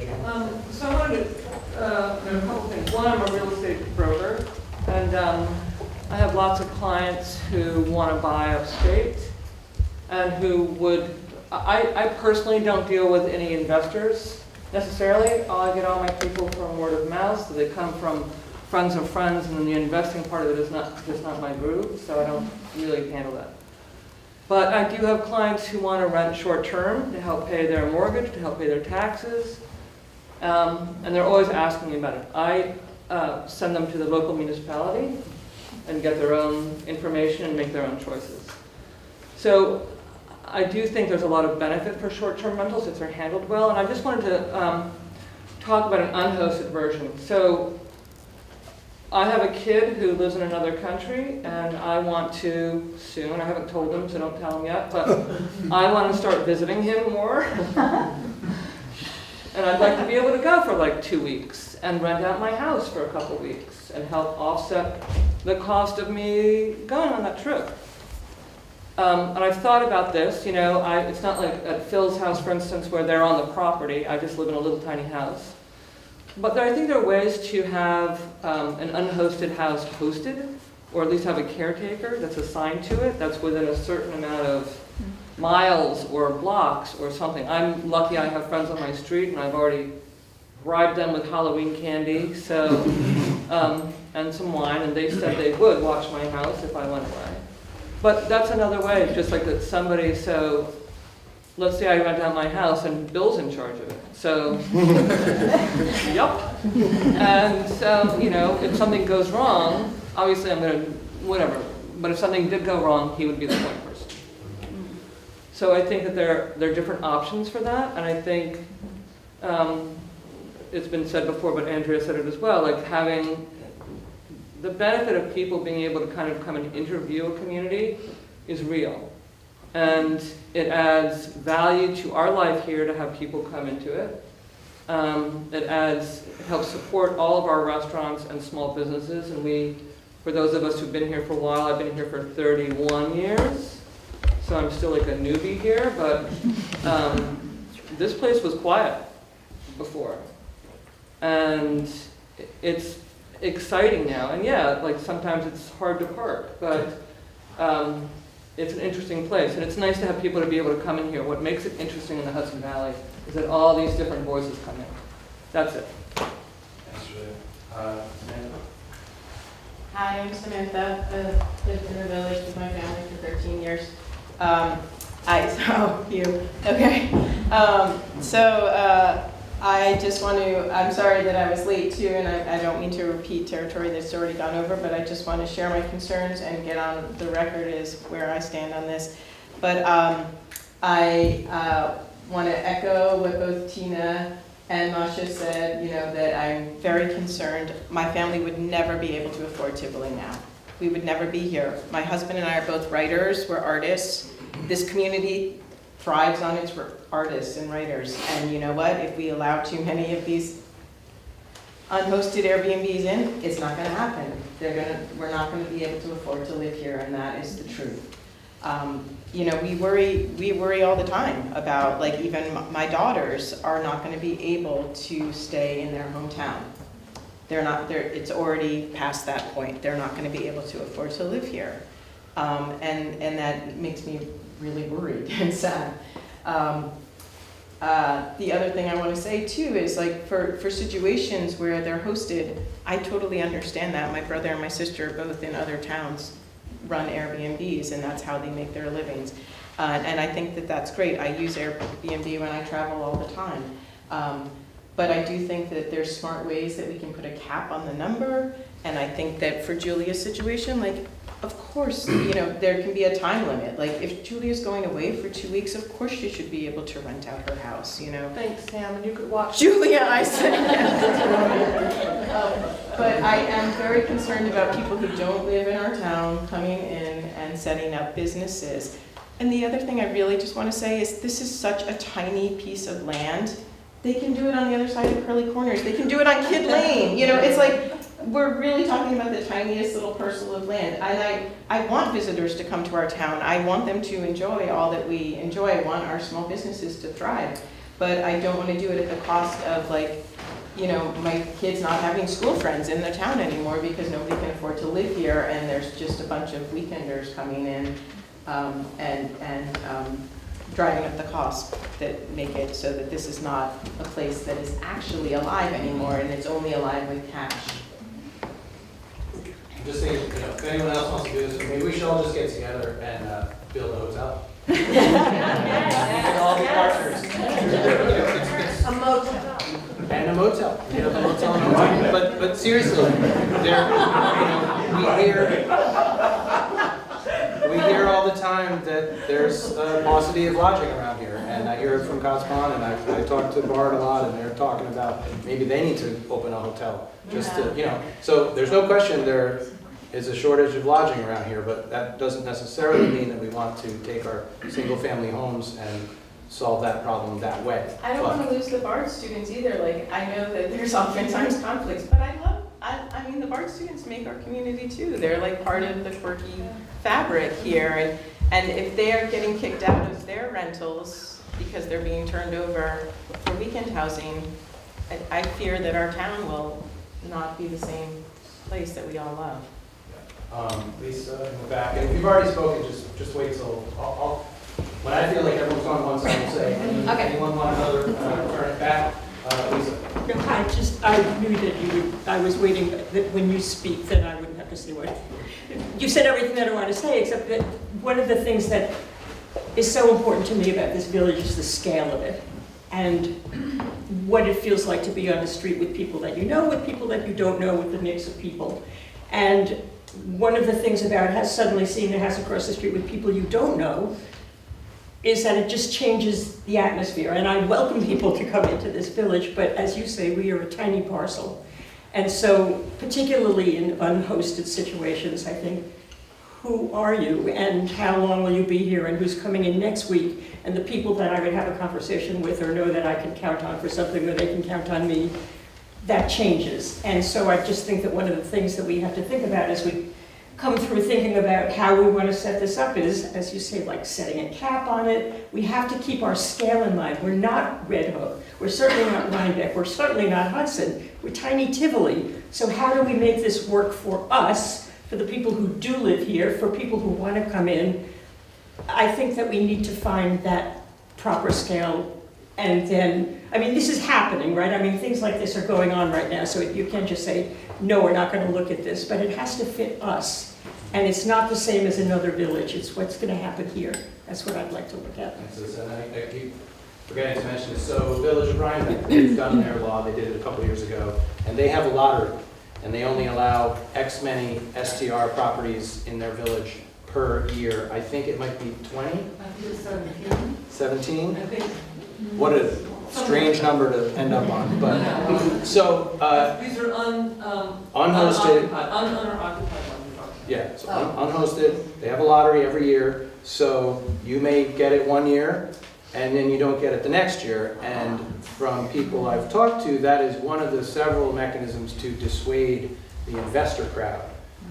So I wanted to, a couple things. One, I'm a real estate broker, and I have lots of clients who want to buy upstate, and who would, I personally don't deal with any investors necessarily. I get all my people from word of mouth, so they come from friends of friends, and then the investing part of it is not my group, so I don't really handle that. But I do have clients who want to rent short term to help pay their mortgage, to help pay their taxes, and they're always asking me about it. I send them to the local municipality and get their own information and make their own choices. So I do think there's a lot of benefit for short-term rentals if they're handled well, and I just wanted to talk about an unhosted version. So I have a kid who lives in another country, and I want to soon, I haven't told him, so don't tell him yet, but I want to start visiting him more. And I'd like to be able to go for like 2 weeks and rent out my house for a couple weeks and help offset the cost of me going on that trip. And I've thought about this, you know, it's not like at Phil's house, for instance, where they're on the property. I just live in a little tiny house. But I think there are ways to have an unhosted house hosted, or at least have a caretaker that's assigned to it, that's within a certain amount of miles or blocks or something. I'm lucky I have friends on my street, and I've already bribed them with Halloween candy, so, and some wine, and they said they would watch my house if I went away. But that's another way, just like that somebody, so, let's say I rent out my house and Bill's in charge of it, so, yup. And so, you know, if something goes wrong, obviously I'm gonna, whatever, but if something did go wrong, he would be the point person. So I think that there are different options for that, and I think, it's been said before, but Andrea said it as well, like having the benefit of people being able to kind of come and interview a community is real. And it adds value to our life here to have people come into it. It helps support all of our restaurants and small businesses. And for those of us who've been here for a while, I've been here for 31 years. So I'm still like a newbie here, but this place was quiet before. And it's exciting now. And yeah, like sometimes it's hard to park, but it's an interesting place. And it's nice to have people to be able to come in here. What makes it interesting in the Hudson Valley is that all these different voices come in. That's it. Thanks, Julia. Samantha? Hi, I'm Samantha. I've lived in the village with my family for 13 years. I just want to, I'm sorry that I was late too, and I don't mean to repeat territory that's already gone over, but I just want to share my concerns and get on the record as where I stand on this. But I want to echo what both Tina and Masha said, you know, that I'm very concerned. My family would never be able to afford Tivoli now. We would never be here. My husband and I are both writers, we're artists. This community thrives on its artists and writers. And you know what? If we allow too many of these unhosted Airbnbs in, it's not gonna happen. We're not gonna be able to afford to live here, and that is the truth. You know, we worry all the time about, like, even my daughters are not gonna be able to stay in their hometown. It's already past that point. They're not gonna be able to afford to live here. And that makes me really worried and sad. The other thing I want to say too is, like, for situations where they're hosted, I totally understand that. My brother and my sister, both in other towns, run Airbnbs, and that's how they make their livings. And I think that that's great. I use Airbnb when I travel all the time. But I do think that there's smart ways that we can put a cap on the number. And I think that for Julia's situation, like, of course, you know, there can be a time limit. Like, if Julia's going away for 2 weeks, of course she should be able to rent out her house, you know. Thanks, Sam, and you could watch. Julia, I said. But I am very concerned about people who don't live in our town coming in and setting up businesses. And the other thing I really just want to say is this is such a tiny piece of land. They can do it on the other side of Curly Corners. They can do it on Kid Lane. You know, it's like, we're really talking about the tiniest little parcel of land. And I want visitors to come to our town. I want them to enjoy all that we enjoy. I want our small businesses to thrive. But I don't want to do it at the cost of, like, you know, my kids not having school friends in the town anymore because nobody can afford to live here, and there's just a bunch of weekenders coming in and driving up the costs that make it so that this is not a place that is actually alive anymore, and it's only alive with cash. I'm just thinking, you know, if anyone else wants to do this, maybe we should all just get together and build a hotel. We can all be partners. A motel. And a motel. You know, a motel and a motel. But seriously, there, you know, we hear all the time that there's a paucity of lodging around here. And I hear it from Cotspawn, and I talk to Bard a lot, and they're talking about maybe they need to open a hotel. Just to, you know, so there's no question there is a shortage of lodging around here, but that doesn't necessarily mean that we want to take our single-family homes and solve that problem that way. I don't want to lose the BARD students either. Like, I know that there's oftentimes conflicts, but I mean, the BARD students make our community too. They're like part of the quirky fabric here, And if they're getting kicked out of their rentals because they're being turned over for weekend housing, I fear that our town will not be the same place that we all love. Lisa, in the back, and if you've already spoken, just wait till, when I feel like everyone's on one side, I'll say, anyone want another, turn it back? Lisa. I knew that I was waiting, that when you speak, then I wouldn't have to say what. You said everything that I want to say, except that one of the things that is so important to me about this village is the scale of it. And what it feels like to be on the street with people that you know, with people that you don't know, with the mix of people. And one of the things about suddenly seeing the house across the street with people you don't know is that it just changes the atmosphere. And I welcome people to come into this village, but as you say, we are a tiny parcel. And so, particularly in unhosted situations, I think, who are you and how long will you be here and who's coming in next week? And the people that I would have a conversation with or know that I can count on for something or they can count on me, that changes. And so I just think that one of the things that we have to think about as we come through thinking about how we want to set this up is, as you say, like setting a cap on it. We have to keep our scale in mind. We're not Red Hook. We're certainly not Rhinebeck. We're certainly not Hudson. We're tiny Tivoli. So how do we make this work for us, for the people who do live here, for people who want to come in? I think that we need to find that proper scale. And then, I mean, this is happening, right? I mean, things like this are going on right now, so you can't just say, no, we're not going to look at this, but it has to fit us. And it's not the same as another village, it's what's going to happen here. That's what I'd like to look at. And I keep forgetting to mention this. So Village of Rhinebeck, they've done their law, they did it a couple years ago, and they have a lottery, and they only allow X many STR properties in their village per year. I think it might be 20? I think it's 17. 17? I think. What a strange number to end up on. But so These are unhosted. Unoccupied. Yeah, so unhosted. They have a lottery every year. So you may get it one year, and then you don't get it the next year. And from people I've talked to, that is one of the several mechanisms to dissuade the investor crowd.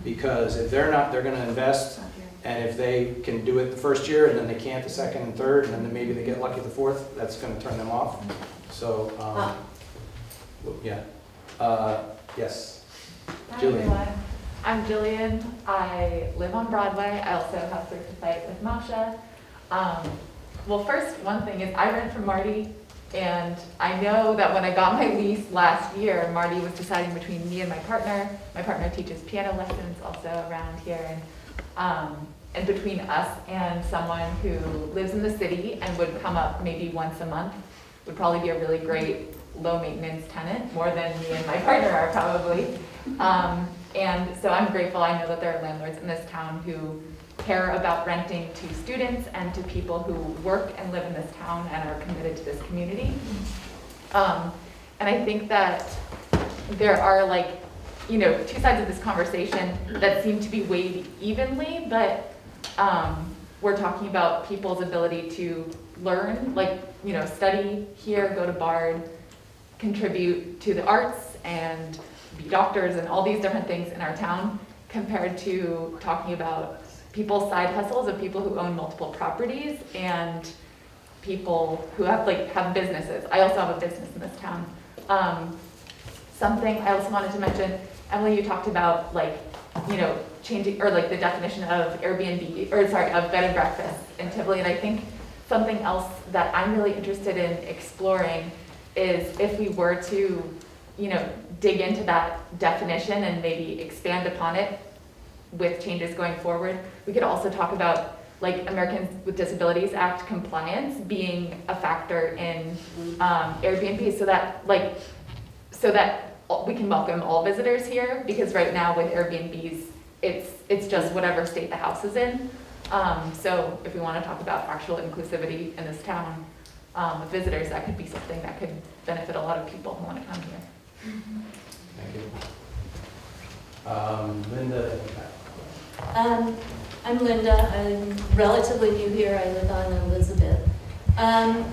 Because if they're not, they're going to invest. And if they can do it the first year and then they can't the second and third, and then maybe they get lucky the fourth, that's going to turn them off. So, yeah. Yes. Hi Jillian. everyone. I'm Jillian. I live on Broadway. I also have Search to Fight with Masha. Well, first, one thing is I rent from Marty, and I know that when I got my lease last year, Marty was deciding between me and my partner. My partner teaches piano lessons also around here, and between us and someone who lives in the city and would come up maybe once a month would probably be a really great low-maintenance tenant, more than me and my partner are probably. And so I'm grateful. I know that there are landlords in this town who care about renting to students and to people who work and live in this town and are committed to this community. And I think that there are two sides of this conversation that seem to be weighed evenly, but we're talking about people's ability to learn, study here, go to Bard, contribute to the arts, and be doctors, and all these different things in our town, compared to talking about people's side hustles of people who own multiple properties and people who have businesses. I also have a business in this town. Something I also wanted to mention, Emily, you talked about changing, or the definition of Airbnb, of bed and breakfast in Tivoli, and I think something else that I'm really interested in exploring is if we were to, dig into that definition and maybe expand upon it with changes going forward. We could also talk about Americans with Disabilities Act compliance being a factor in Airbnb, so that we can welcome all visitors here, because right now with Airbnbs, it's just whatever state the house is in. So if we want to talk about actual inclusivity in this town with visitors, that could be something that could benefit a lot of people who want to come here. Thank you. Linda. I'm Linda. I'm relatively new here. I live on Elizabeth. I'm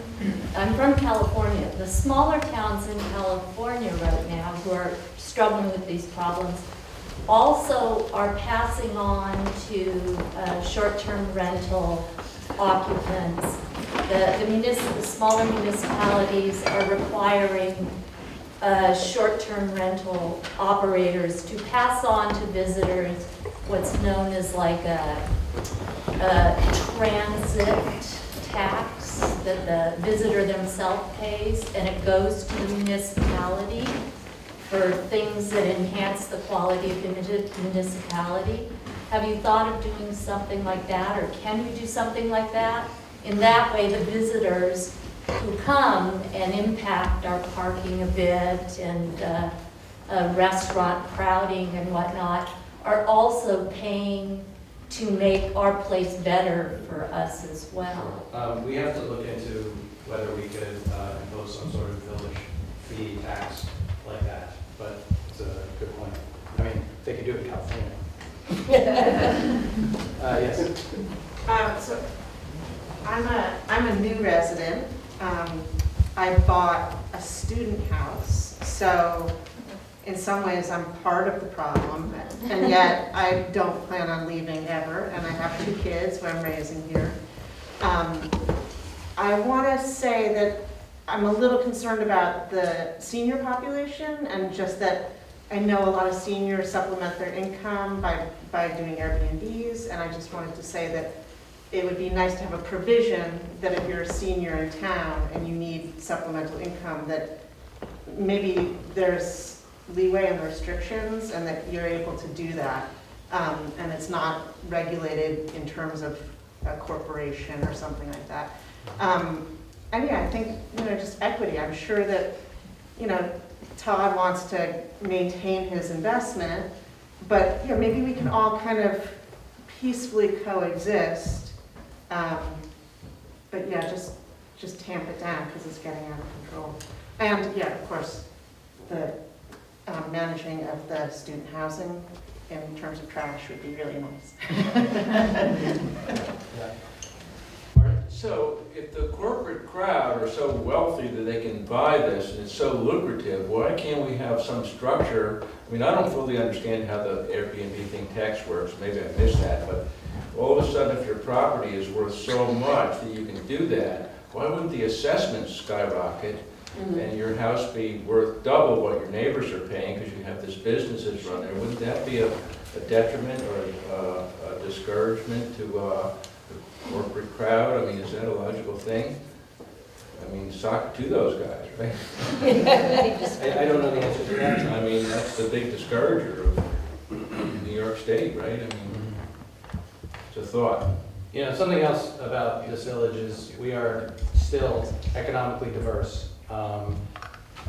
from California. The smaller towns in California right now who are struggling with these problems also are passing on to short-term rental occupants. The smaller municipalities are requiring short-term rental operators to pass on to visitors what's known as like a transit tax that the visitor themselves pays, and it goes to the municipality for things that enhance the quality of the municipality. Have you thought of doing something like that, or can you do something like that? In that way, the visitors who come and impact our parking a bit and restaurant crowding and whatnot are also paying to make our place better for us as well. We have to look into whether we could impose some sort of village fee tax like that, but it's a good point. I mean, they could do it in California. Yes. So I'm a new resident. I bought a student house, so in some ways I'm part of the problem, and yet I don't plan on leaving ever, and I have 2 kids who I'm raising here. I want to say that I'm a little concerned about the senior population, and just that I know a lot of seniors supplement their income by doing Airbnbs, and I just wanted to say that it would be nice to have a provision that if you're a senior in town and you need supplemental income, that maybe there's leeway in the restrictions and that you're able to do that. And it's not regulated in terms of a corporation or something like that. And yeah, I think, just equity. I'm sure that, Todd wants to maintain his investment, but maybe we can all kind of peacefully coexist. But yeah, just tamp it down because it's getting out of control. And yeah, of course, the managing of the student housing in terms of trash would be really nice. So if the corporate crowd are so wealthy that they can buy this and it's so lucrative, why can't we have some structure? I mean, I don't fully understand how the Airbnb thing tax works, maybe I missed that, but all of a sudden if your property is worth so much that you can do that, why wouldn't the assessment skyrocket and your house be worth double what your neighbors are paying because you have this business that's run there? Wouldn't that be a detriment or a discouragement to the corporate crowd? I mean, is that a logical thing? I mean, sock to those guys, right? I don't know the answer to that. I mean, that's the big discourager of New York State, right? I mean, it's a thought. Something else about this village is we are still economically diverse.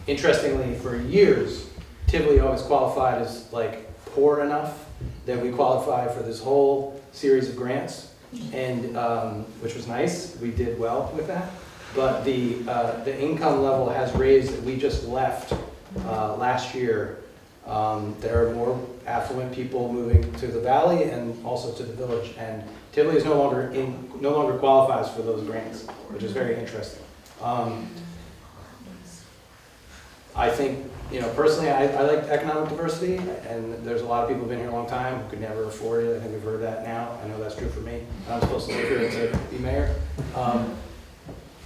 Interestingly, for years, Tivoli always qualified as like poor enough that we qualified for this whole series of grants, and which was nice. We did well with that. But the income level has raised. We just left last year. There are more affluent people moving to the valley and also to the village, and Tivoli is no longer qualifies for those grants, which is very interesting. I think, personally, I like economic diversity, and there's a lot of people who've been here a long time who could never afford it. I think we've heard that now. I know that's true for me. I'm supposed to live here to be mayor.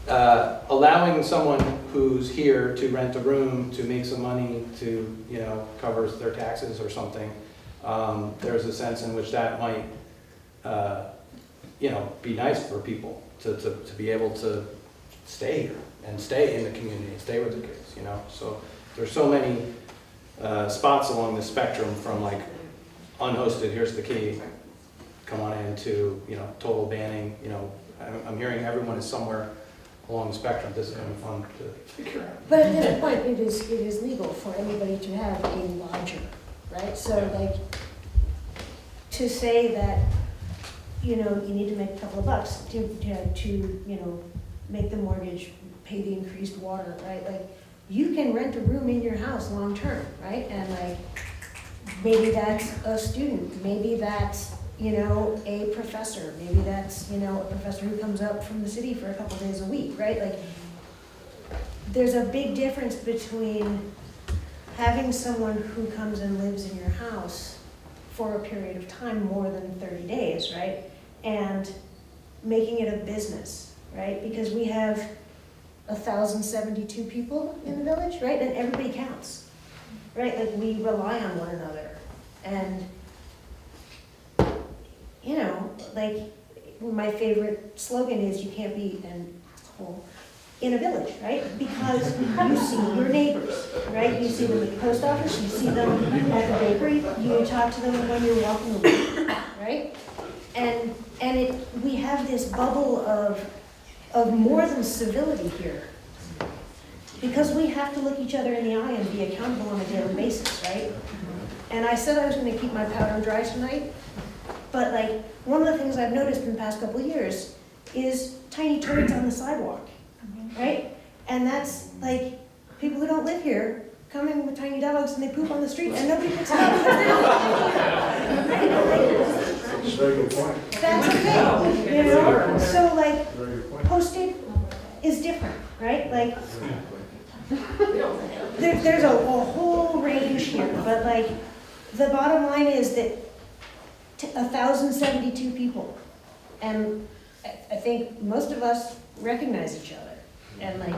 Allowing someone who's here to rent a room to make some money to, cover their taxes or something, there's a sense in which that might, be nice for people to be able to stay here and stay in the community and stay with the kids, So there's so many spots along the spectrum from like unhosted, here's the key, come on in, to, total banning, I'm hearing everyone is somewhere along the spectrum. This is going to be fun to figure out. But at this point, it is legal for anybody to have a lodger, right? So like, to say that, you need to make a couple of bucks to make the mortgage, pay the increased water, right? Like, you can rent a room in your house long-term, right? And like, maybe that's a student, maybe that's, a professor, maybe that's, a professor who comes up from the city for a couple days a week, right? Like, there's a big difference between having someone who comes and lives in your house for a period of time more than 30 days, right? And making it a business, right? Because we have 1,072 people in the village, right? And everybody counts, right? Like, we rely on one another. And, you know, like, my favorite slogan is, you can't be an asshole in a village, right? Because you see your neighbors, right? You see them at the post office, you see them at the bakery, you talk to them when you're walking away, right? And we have this bubble of more than civility here. Because we have to look each other in the eye and be accountable on a daily basis, right? And I said I was gonna keep my powder dry tonight, but like, one of the things I've noticed in the past couple of years is tiny turds on the sidewalk, right? And that's like, people who don't live here come in with tiny dogs and they poop on the street and nobody picks it up. That's a very good point. That's a thing, you know? So like, posted is different, right? Like, there's a whole range here, but like, the bottom line is that 1,072 people, and I think most of us recognize each other, and like,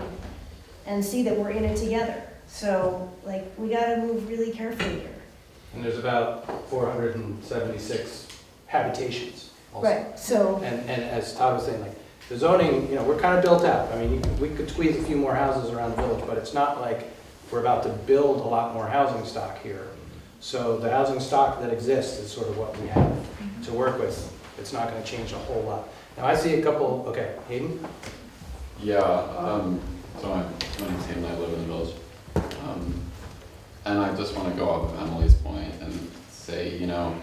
and see that we're in it together. So like, we gotta move really carefully here. And there's about 476 habitations also. Right, so. And as Todd was saying, like, the zoning, you know, we're kind of built out. I mean, we could squeeze a few more houses around the village, but it's not like we're about to build a lot more housing stock here. So the housing stock that exists is sort of what we have to work with. It's not going to change a whole lot. Now, I see a couple, okay, Hayden? Yeah, so my name's Hayden, I live in the village. And I just want to go off of Emily's point and say, you know,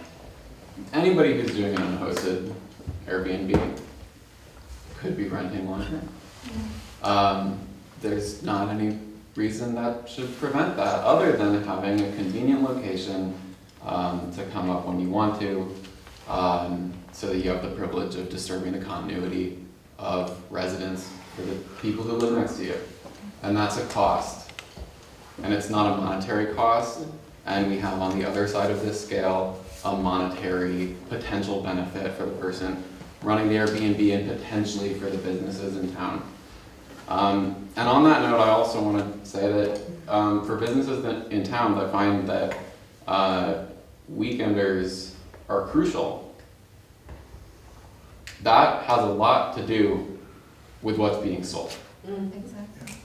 anybody who's doing an unhosted Airbnb could be renting one. There's not any reason that should prevent that, other than having a convenient location to come up when you want to, so that you have the privilege of disturbing the continuity of residence for the people who live next to you. And that's a cost. And it's not a monetary cost, and we have on the other side of this scale a monetary potential benefit for the person running the Airbnb and potentially for the businesses in town. And on that note, I also want to say that for businesses in town, I find that weekenders are crucial. That has a lot to do with what's being sold. Exactly.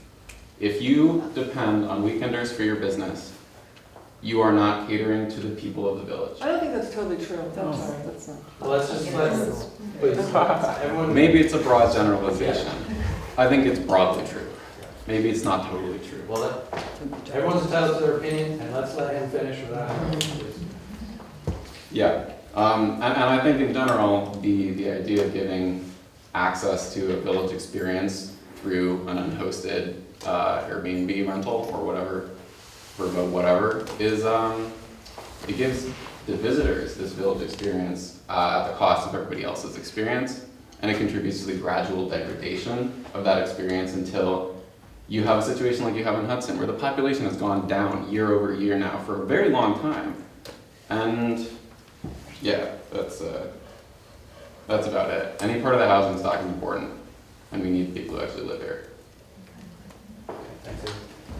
If you depend on weekenders for your business, you are not catering to the people of the village. I don't think that's totally true. I'm sorry, that's not. Well, let's please, everyone. Maybe it's a broad generalization. I think it's broadly true. Maybe it's not totally true. Well, everyone's entitled to their opinion, and let's let him finish without. Yeah, and I think in general, the idea of giving access to a village experience through an unhosted Airbnb rental or whatever, remote whatever, is it gives the visitors this village experience at the cost of everybody else's experience, and it contributes to the gradual degradation of that experience until you have a situation like you have in Hudson, where the population has gone down year over year now for a very long time. And yeah, that's about it. Any part of the housing stock is important, and we need people who actually live here. Thanks.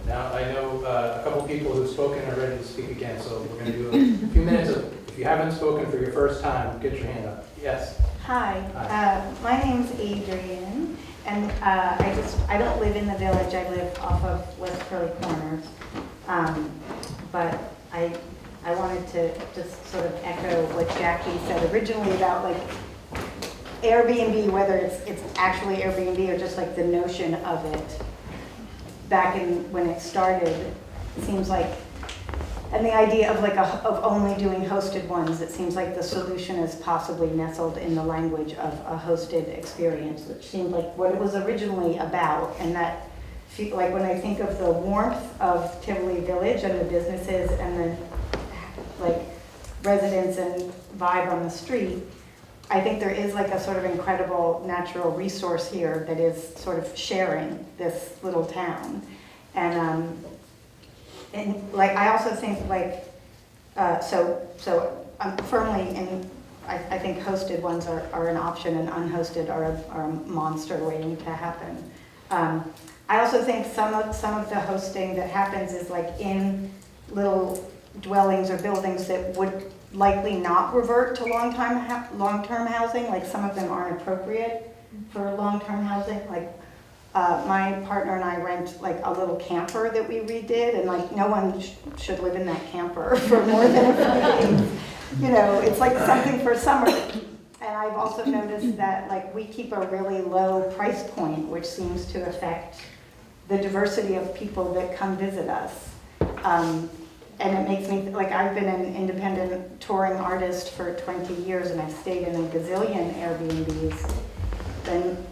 Now, I know a couple people who've spoken are ready to speak again, so we're going to do a few minutes of, if you haven't spoken for your first time, get your hand up. Yes? Hi, my name's Adrienne, and I don't live in the village, I live off of West Curly Corners. But I wanted to just sort of echo what Jackie said originally about like Airbnb, whether it's actually Airbnb or just like the notion of it. Back in when it started, it seems like, and the idea of like of only doing hosted ones, it seems like the solution is possibly nestled in the language of a hosted experience, which seemed like what it was originally about. And that, like when I think of the warmth of Tivoli Village and the businesses and the like residents and vibe on the street, I think there is like a sort of incredible natural resource here that is sort of sharing this little town. And like, I also think like, so I'm firmly in, I think hosted ones are an option and unhosted are a monster waiting to happen. I also think some of the hosting that happens is like in little dwellings or buildings that would likely not revert to long-term housing. Like some of them aren't appropriate for long-term housing. Like my partner and I rent like a little camper that we redid, and like no one should live in that camper for more than a few days. You know, it's like something for summer. And I've also noticed that like we keep a really low price point, which seems to affect the diversity of people that come visit us. And it makes me, like I've been an independent touring artist for 20 years and I've stayed in a gazillion Airbnbs. And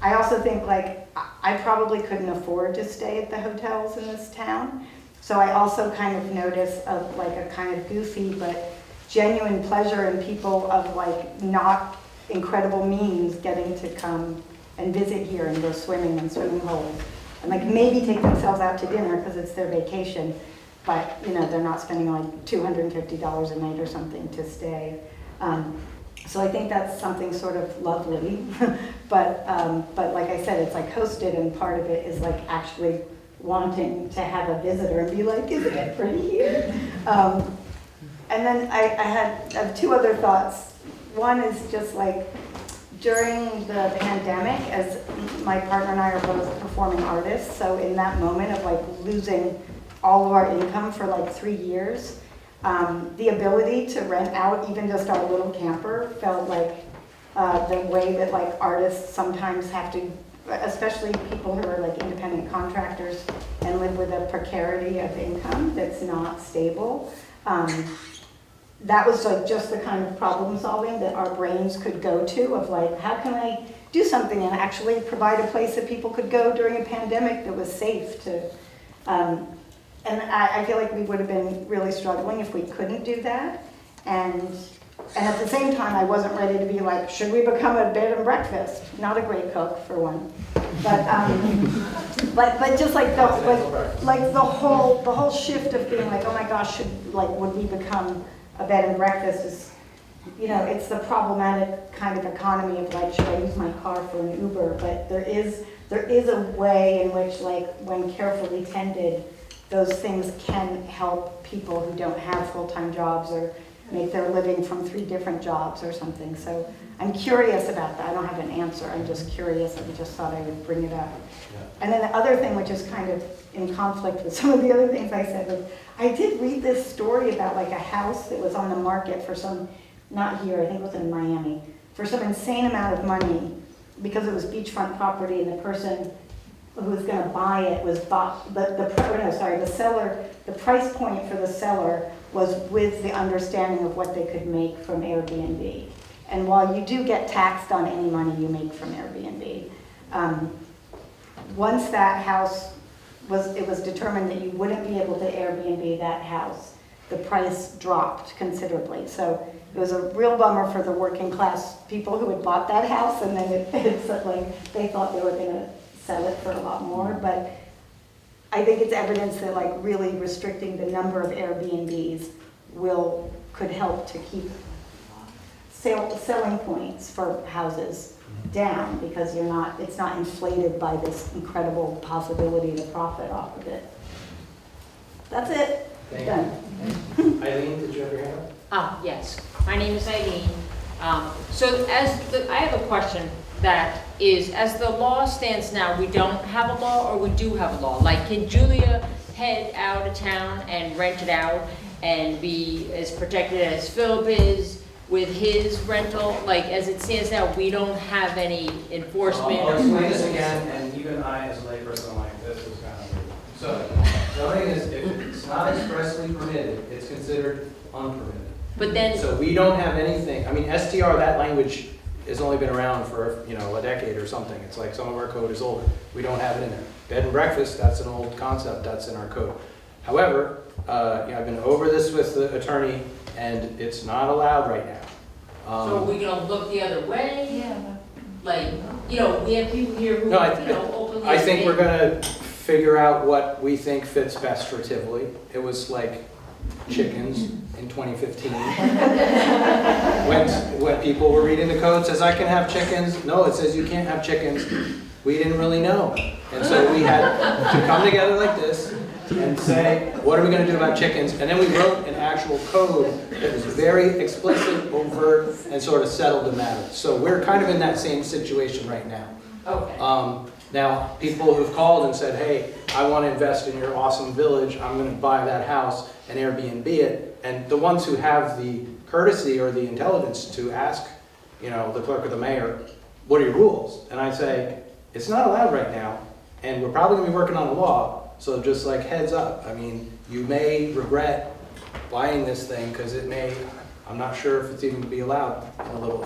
I also think like I probably couldn't afford to stay at the hotels in this town. So I also kind of notice of like a kind of goofy but genuine pleasure in people of like not incredible means getting to come and visit here and go swimming in swimming holes. And like maybe take themselves out to dinner because it's their vacation. But you know, they're not spending like $250 a night or something to stay. So I think that's something sort of lovely. but like I said, it's like hosted, and part of it is like actually wanting to have a visitor and be like, isn't it pretty here? And then I have two other thoughts. One is just like during the pandemic, as my partner and I are both performing artists, so in that moment of like losing all of our income for like 3 years, the ability to rent out even just our little camper felt like the way that like artists sometimes have to, especially people who are like independent contractors and live with a precarity of income that's not stable. That was like just the kind of problem solving that our brains could go to of like, how can I do something and actually provide a place that people could go during a pandemic that was safe to, and I feel like we would have been really struggling if we couldn't do that. And at the same time, I wasn't ready to be like, should we become a bed and breakfast? Not a great cook, for one. But just like the whole shift of being like, oh my gosh, would we become a bed and breakfast is, you know, it's the problematic kind of economy of like, should I use my car for an Uber? But there is a way in which like when carefully tended, those things can help people who don't have full-time jobs or make their living from 3 different jobs or something. So I'm curious about that. I don't have an answer. I'm just curious. I just thought I would bring it up. Yeah. And then the other thing, which is kind of in conflict with some of the other things I said, was I did read this story about like a house that was on the market for some, not here, I think it was in Miami, for some insane amount of money because it was beachfront property, and the person who was going to buy it was the seller, the price point for the seller was with the understanding of what they could make from Airbnb. And while you do get taxed on any money you make from Airbnb, once that house it was determined that you wouldn't be able to Airbnb that house, the price dropped considerably. So it was a real bummer for the working class people who had bought that house, and then it's like they thought they were going to sell it for a lot more. But I think it's evidence that like really restricting the number of Airbnbs could help to keep selling points for houses down, because it's not inflated by this incredible possibility to profit off of it. That's it. Thank Done. you. Eileen, did you have your hand up? Yes, my name is Eileen. So I have a question that is, as the law stands now, we don't have a law or we do have a law? Like, can Julia head out of town and rent it out and be as protected as Philip is with his rental? Like, as it stands now, we don't have any enforcement. I'll explain this again, and even I, as a layperson, am like, this is kind of weird. So, zoning is, if it's not expressly permitted, it's considered unpermitted. But then, so we don't have anything. I mean, STR, that language has only been around for a decade or something. It's like some of our code is older. We don't have it in there. Bed and breakfast, that's an old concept. That's in our code. However, I've been over this with the attorney, and it's not allowed right now. so are we gonna look the other way? Yeah. Like, we have people here who, openly. I think we're gonna figure out what we think fits best for Tivoli. It was like, chickens in 2015. When people were reading the code, says I can have chickens. No, it says you can't have chickens. We didn't really know. And so we had to come together like this and say, what are we going to do about chickens? And then we wrote an actual code that was very explicit, overt, and sort of settled the matter. So we're kind of in that same situation right now. Okay. Now, people who've called and said, hey, I want to invest in your awesome village, I'm going to buy that house and Airbnb it. And the ones who have the courtesy or the intelligence to ask, you know, the clerk or the mayor, what are your rules? And I say, it's not allowed right now, and we're probably going to be working on a law, so just like heads up. I mean, you may regret buying this thing because it may, I'm not sure if it's even going to be allowed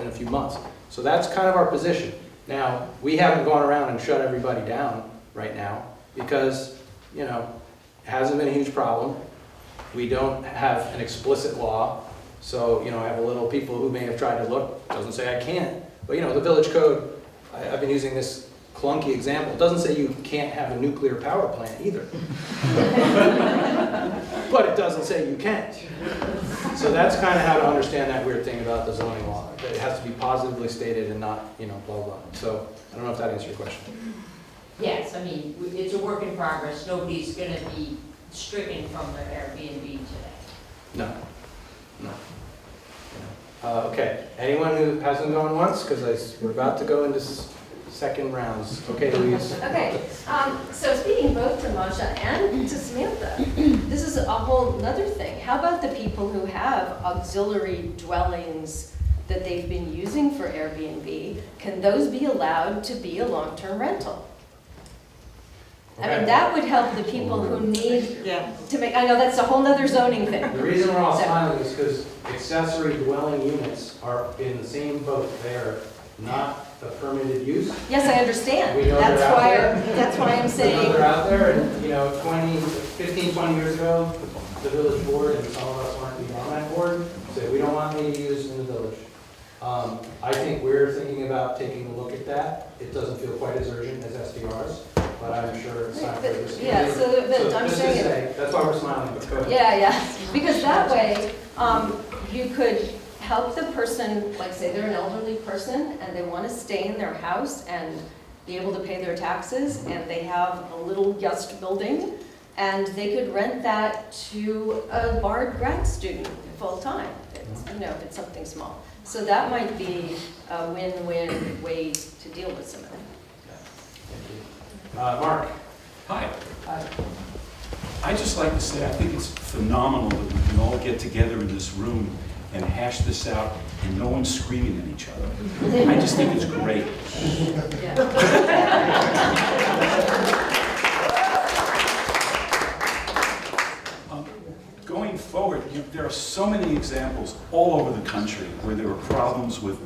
in a few months. So that's kind of our position. Now, we haven't gone around and shut everybody down right now because, you know, it hasn't been a huge problem. We don't have an explicit law. So, you know, I have a little people who may have tried to look, doesn't say I can't. But, you know, the village code, I've been using this clunky example. It doesn't say you can't have a nuclear power plant either. But it doesn't say you can't. So that's kind of how to understand that weird thing about the zoning law. That it has to be positively stated and not, you know, blah, blah. So I don't know if that answers your question. Yes, I mean, it's a work in progress. Nobody's going to be stricken from their Airbnb today. No. No. Okay. Anyone who hasn't gone once? Because we're about to go into second rounds. Okay, Louise. Okay, so speaking both to Masha and to Samantha, this is a whole other thing. How about the people who have auxiliary dwellings that they've been using for Airbnb? Can those be allowed to be a long-term rental? I mean, that would help the people who need to make, I know that's a whole nother zoning thing. The reason we're all smiling is because accessory dwelling units are in the same boat. They are not a permitted use. Yes, I understand. We know That's why I'm saying. We know they're out there, and you know, 15, 20 years ago, the village board, and some of us weren't even on that board, said we don't want any use in the village. I think we're thinking about taking a look at that. It doesn't feel quite as urgent as SDRs, but I'm sure it's time for this. Yeah, so I'm just saying. to say, that's why we're smiling, but go ahead. Yeah, because that way, you could help the person, like say they're an elderly person and they want to stay in their house and be able to pay their taxes, and they have a little guest building, and they could rent that to a Bard grad student full-time. You know, if it's something small. So that might be a win-win way to deal with some of them. Mark. Hi. I'd just like to say I think it's phenomenal that we can all get together in this room and hash this out and no one's screaming at each other. I just think it's great. Going forward, there are so many examples all over the country where there are problems with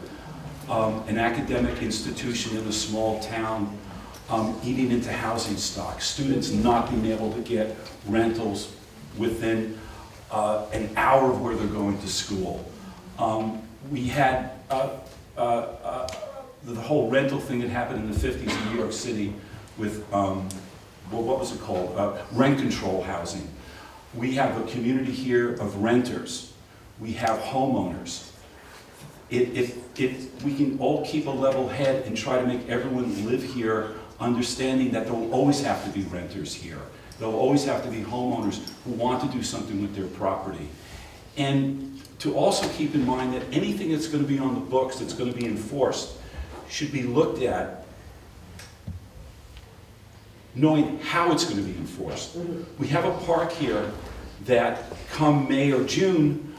an academic institution in a small town eating into housing stock, students not being able to get rentals within an hour of where they're going to school. We had the whole rental thing that happened in the 50s in New York City with, well, what was it called? Rent control housing. We have a community here of renters. We have homeowners. If we can all keep a level head and try to make everyone live here understanding that there will always have to be renters here. There will always have to be homeowners who want to do something with their property. And to also keep in mind that anything that's going to be on the books, that's going to be enforced, should be looked at knowing how it's going to be enforced. We have a park here that come May or June,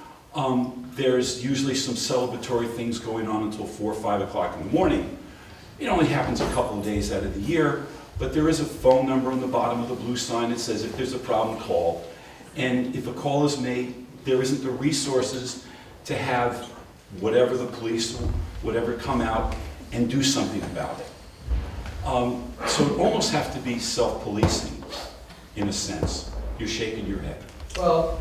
there's usually some celebratory things going on until 4 or 5 o'clock in the morning. It only happens a couple of days out of the year, but there is a phone number on the bottom of the blue sign that says if there's a problem, call. And if a call is made, there isn't the resources to have whatever the police, whatever come out and do something about it. So it almost have to be self-policing, in a sense. You're shaking your head. Well,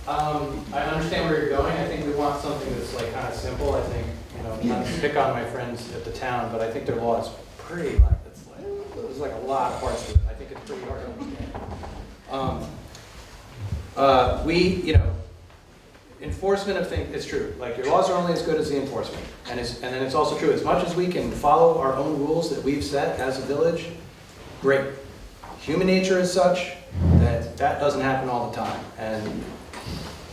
I understand where you're going. I think we want something that's like kind of simple. I think, you know, not to pick on my friends at the town, but I think their law is pretty like, there's like a lot of parts to it. I think it's pretty hard to understand. You know, enforcement of things, it's true. Like, your laws are only as good as the enforcement. And then it's also true, as much as we can follow our own rules that we've set as a village, great. Human nature is such that that doesn't happen all the time. And,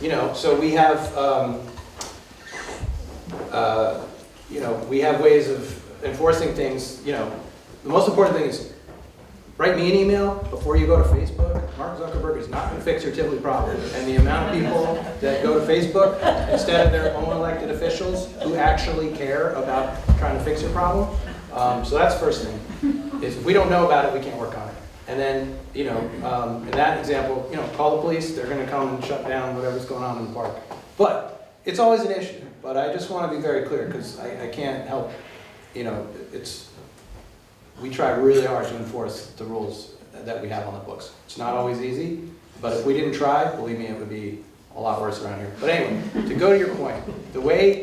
you know, so we have, you know, we have ways of enforcing things. You know, the most important thing is write me an email before you go to Facebook. Mark Zuckerberg is not going to fix your Tivoli problem. And the amount of people that go to Facebook instead of their own elected officials who actually care about trying to fix your problem. So that's the first thing, is if we don't know about it, we can't work on it. And then, you know, in that example, you know, call the police. They're going to come and shut down whatever's going on in the park. But it's always an issue. But I just want to be very clear, because I can't help, you know, we try really hard to enforce the rules that we have on the books. It's not always easy, but if we didn't try, believe me, it would be a lot worse around here. But anyway, to go to your point,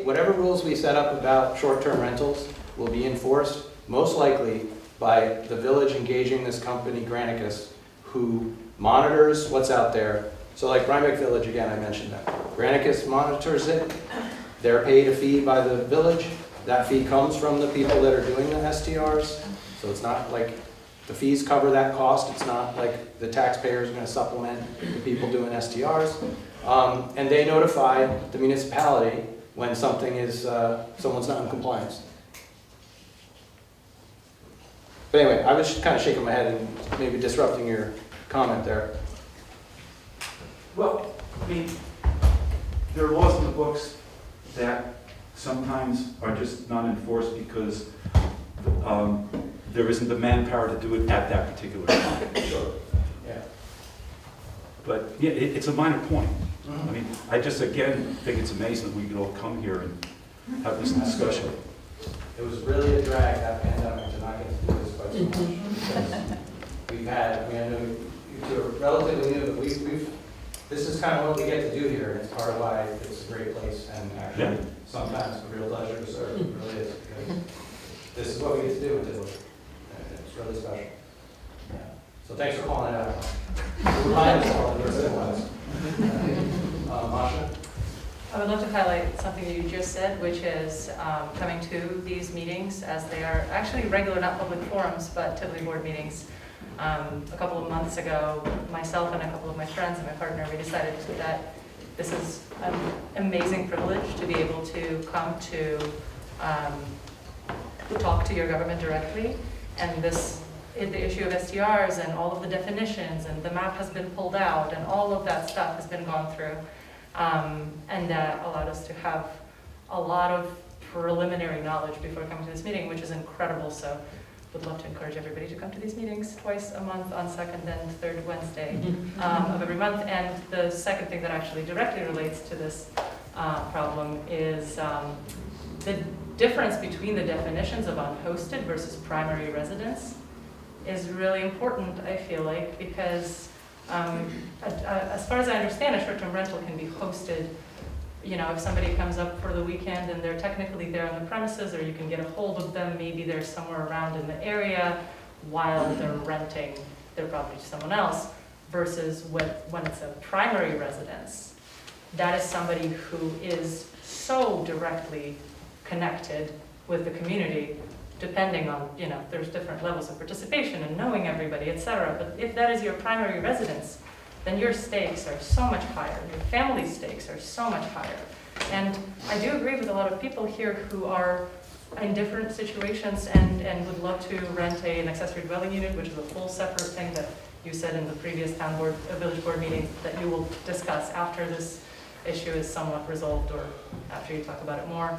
whatever rules we set up about short-term rentals will be enforced, most likely by the village engaging this company, Granicus, who monitors what's out there. So like Rhinebeck Village, again, I mentioned that. Granicus monitors it. They're paid a fee by the village. That fee comes from the people that are doing the STRs. So it's not like the fees cover that cost. It's not like the taxpayer is going to supplement the people doing STRs. And they notify the municipality when something is, someone's not in compliance. But anyway, I was kind of shaking my head and maybe disrupting your comment there. Well, I mean, there are laws in the books that sometimes are just not enforced because there isn't the manpower to do it at that particular time. Sure. Yeah. But yeah, it's a minor point. I mean, I just again think it's amazing that we could all come here and have this discussion. It was really a drag, that pandemic, to not get to do this quite so much. Because we've had, I mean, I know you two are relatively new, but this is kind of what we get to do here, and it's part of why it's a great place, and actually sometimes a real pleasure to serve. It really is, because this is what we get to do with Tivoli. It's really special. Yeah. So thanks for calling it out. Remind us all that it was. Masha? I would love to highlight something you just said, which is coming to these meetings, as they are actually regular, not public forums, but Tivoli board meetings. A couple of months ago, myself and a couple of my friends and my partner, we decided that this is an amazing privilege to be able to come to talk to your government directly. And the issue of STRs and all of the definitions, and the map has been pulled out, and all of that stuff has been gone through. And that allowed us to have a lot of preliminary knowledge before coming to this meeting, which is incredible. So would love to encourage everybody to come to these meetings twice a month on second and third Wednesday of every month. And the second thing that actually directly relates to this problem is the difference between the definitions of unhosted versus primary residence is really important, I feel like, because as far as I understand, a short-term rental can be hosted. You know, if somebody comes up for the weekend and they're technically there on the premises, or you can get a hold of them, maybe they're somewhere around in the area while they're renting their property to someone else, versus when it's a primary residence, that is somebody who is so directly connected with the community, depending on, you know, there's different levels of participation and knowing everybody, etc. But if that is your primary residence, then your stakes are so much higher. Your family stakes are so much higher. And I do agree with a lot of people here who are in different situations and would love to rent an accessory dwelling unit, which is a full separate thing that you said in the previous village board meeting that you will discuss after this issue is somewhat resolved, or after you talk about it more.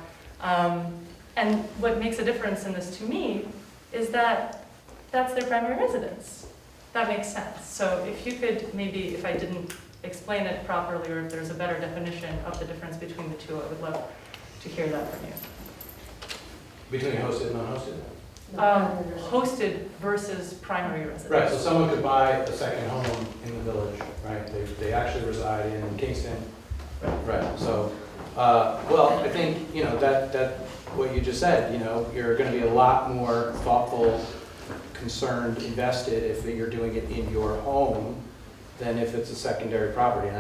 And what makes a difference in this to me is that that's their primary residence. That makes sense. So if you could maybe, if I didn't explain it properly, or if there's a better definition of the difference between the two, I would love to hear that from you. Between hosted and unhosted? Hosted versus primary residence. Right, so someone could buy a second home in the village, right? They actually reside in Kingston. Right, so, well, I think, you know, that what you just said, you know, you're going to be a lot more thoughtful, concerned, invested if you're doing it in your home than if it's a secondary property. And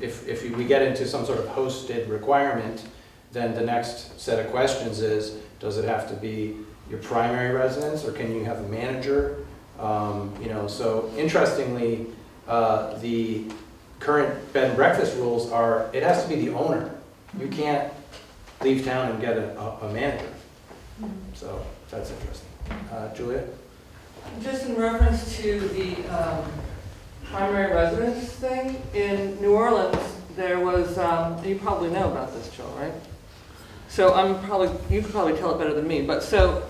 if we get into some sort of hosted requirement, then the next set of questions is, does it have to be your primary residence, or can you have a manager? You know, so interestingly, the current bed and breakfast rules are, it has to be the owner. You can't leave town and get a manager. So that's interesting. Julia? Just in reference to the primary residence thing, in New Orleans, there was, you probably know about this, Jill, right? So you could probably tell it better than me, but so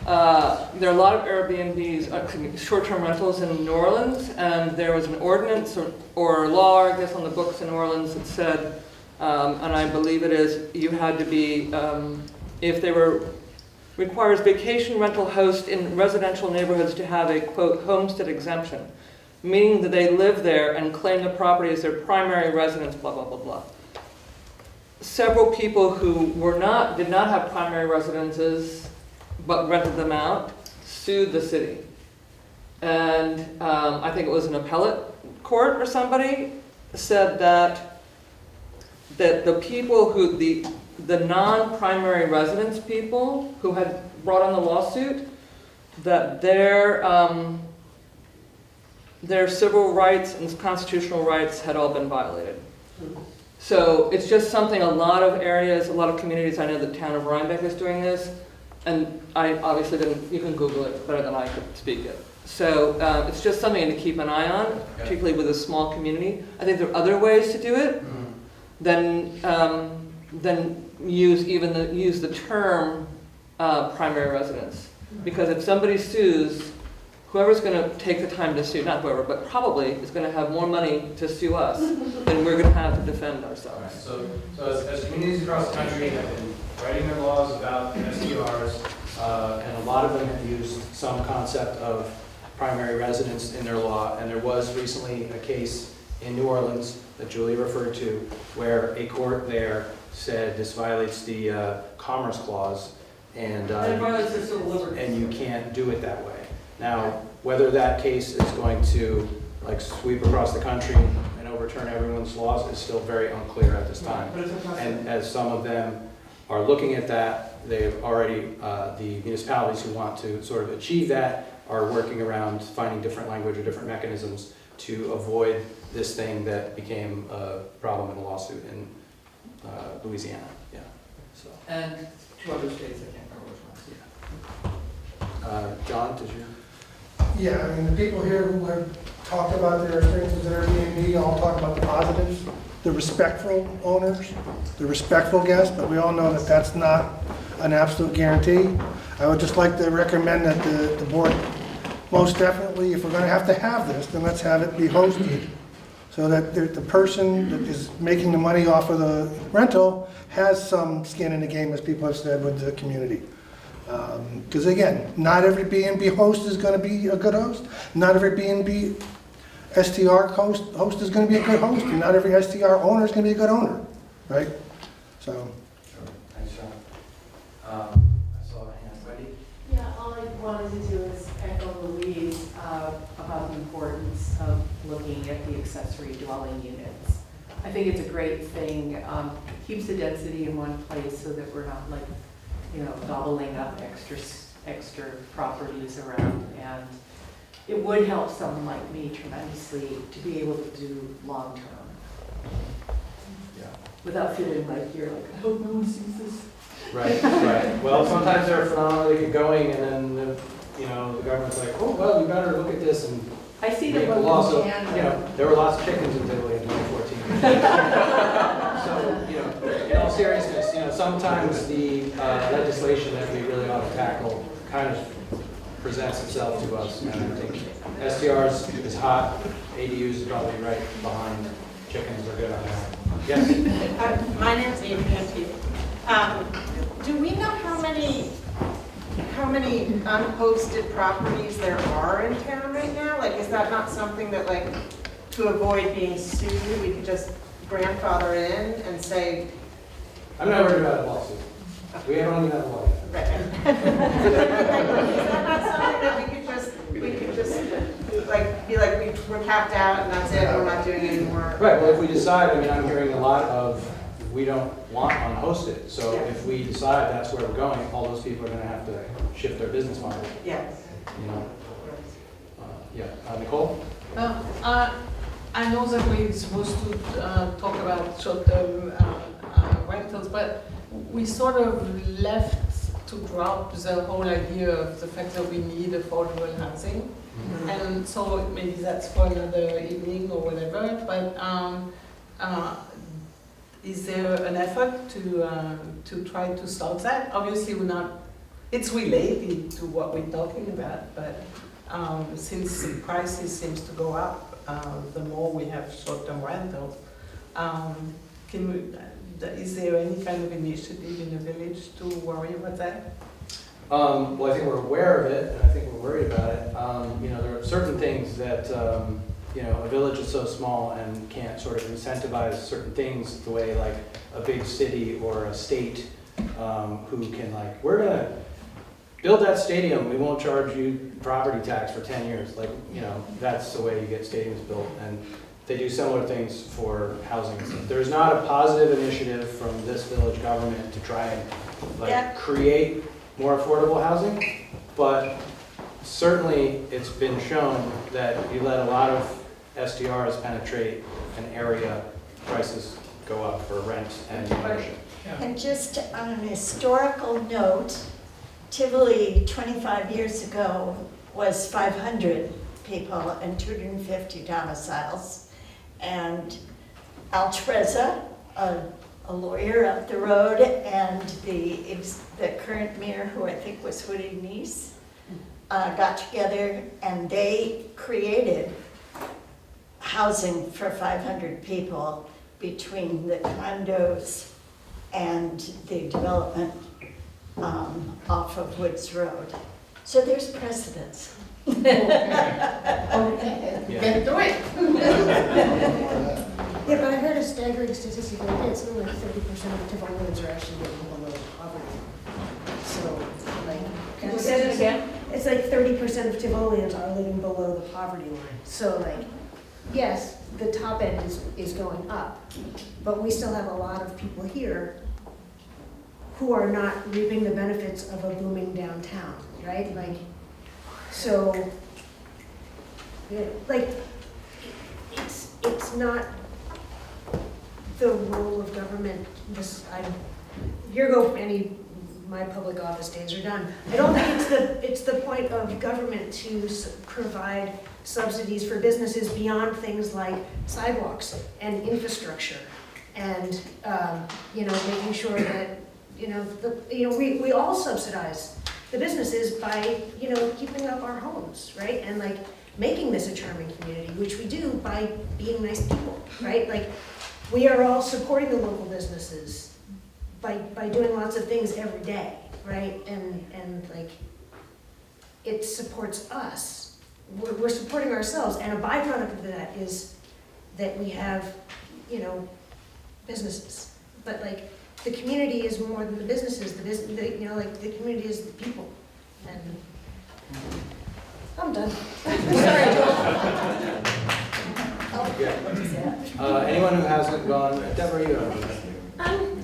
there are a lot of Airbnbs, short-term rentals in New Orleans, and there was an ordinance or law, I guess, on the books in New Orleans that said, and I believe it is, you had to be, if they were, requires vacation rental host in residential neighborhoods to have a, quote, homestead exemption, meaning that they live there and claim the property as their primary residence, blah, blah, blah, blah. Several people who did not have primary residences but rented them out sued the city. And I think it was an appellate court or somebody said that the people who, the non-primary residence people who had brought on the lawsuit, that their civil rights and constitutional rights had all been violated. So it's just something a lot of areas, a lot of communities, I know the town of Rhinebeck is doing this, and I obviously didn't, you can Google it better than I could speak it. So it's just something to keep an eye on, particularly with a small community. I think there are other ways to do it than use the term primary residence. Because if somebody sues, whoever's going to take the time to sue, not whoever, but probably is going to have more money to sue us than we're going to have to defend ourselves. Right. So as communities across the country have been writing their laws about STRs, and a lot of them have used some concept of primary residence in their law, and there was recently a case in New Orleans that Julie referred to, where a court there said this violates the Commerce Clause, and you can't do it that way. Now, whether that case is going to like sweep across the country and overturn everyone's laws is still very unclear at this time. And as some of them are looking at that, they've already, the municipalities who want to sort of achieve that are working around finding different language or different mechanisms to avoid this thing that became a problem in a lawsuit in Louisiana. Yeah. So. And 2 other states, I can't remember which ones. John, did you? Yeah, I mean, the people here who have talked about their experiences at Airbnb all talk about the positives, the respectful owners, the respectful guests, but we all know that that's not an absolute guarantee. I would just like to recommend that the board, most definitely, if we're going to have this, then let's have it be hosted, so that the person that is making the money off of the rental has some skin in the game, as people have said, with the community. Because again, not every B&B host is going to be a good host. Not every B&B STR host is going to be a good host, and not every STR owner is going to be a good owner, right? So. Sure. Thanks, John. I saw a hand. Ready? Yeah, all I wanted to do is echo Louise about the importance of looking at the accessory dwelling units. I think it's a great thing. Keeps the density in one place so that we're not like, gobbling up extra properties around, and it would help someone like me tremendously to be able to do long-term. Yeah. Without feeling like you're like, I hope no one sees this. Right, right. Well, sometimes there are phenomena that get going, and then the government's like, oh, well, we better look at this and I see make them the law. both So, in there were lots of chickens in Tivoli in 2014. So, in all seriousness, sometimes the legislation that we really ought to tackle kind of presents itself to us, and I think STRs is hot, ADUs is probably right behind, chickens are good on that. Yes? My name's Adrienne T. Do we know how many unhosted properties there are in town right now? Like, is that not something that, like, to avoid being sued, we could just grandfather in and say? I'm not worried about a lawsuit. We don't even have a law yet. Right. Is that not something that we could just like, be like, we're capped out and that's it, we're not doing any more. Right, well, if we decide, I mean, I'm hearing a lot of, we don't want unhosted. So Yeah. if we decide that's where we're going, all those people are gonna have to shift their business model, Yes. you know? Nicole? I know that we're supposed to talk about short-term rentals, but we sort of left to drop the whole idea of the fact that we need affordable housing. And so maybe that's for another evening or whatever, but is there an effort to try to solve that? Obviously, we're not, it's related to what we're talking about, but since the prices seems to go up, the more we have short-term rentals, is there any kind of initiative in the village to worry about that? Well, I think we're aware of it, and I think we're worried about it. You know, there are certain things that, you know, a village is so small and can't sort of incentivize certain things the way like a big city or a state who can like, we're gonna build that stadium, we won't charge you property tax for 10 years. Like, you know, that's the way you get stadiums built. And they do similar things for housing. There's not a positive initiative from this village government to try and like create more affordable housing, but certainly it's been shown that you let a lot of STRs penetrate an area, prices go up for rent and ownership. And just on an historical note, Tivoli 25 years ago was 500 people and 250 domiciles. And Al Treza, a lawyer up the road, and the current mayor, who I think was Woody Neese, got together and they created housing for 500 people between the condos and the development off of Woods Road. So there's precedence. Get to it. Yeah, but I heard a staggering statistic the other day, it's something like 30% of Tivolians are actually living below the poverty line. So, like. Can you say that again? It's like 30% of Tivolians are living below the poverty line. So like, yes, the top end is going up, but we still have a lot of people here who are not reaping the benefits of a booming downtown, right? Like, so, like, it's not the role of government. Here go my public office days are done. I don't think it's the point of government to provide subsidies for businesses beyond things like sidewalks and infrastructure, and making sure that we all subsidize the businesses by keeping up our homes, right, and like making this a charming community, which we do by being nice people, right? Like, we are all supporting the local businesses by doing lots of things every day, right? And like, it supports us. We're supporting ourselves, and a byproduct of that is that we have, businesses. But like, the community is more than the businesses. The community is the people. And I'm done. Anyone who hasn't gone, Deborah, you have.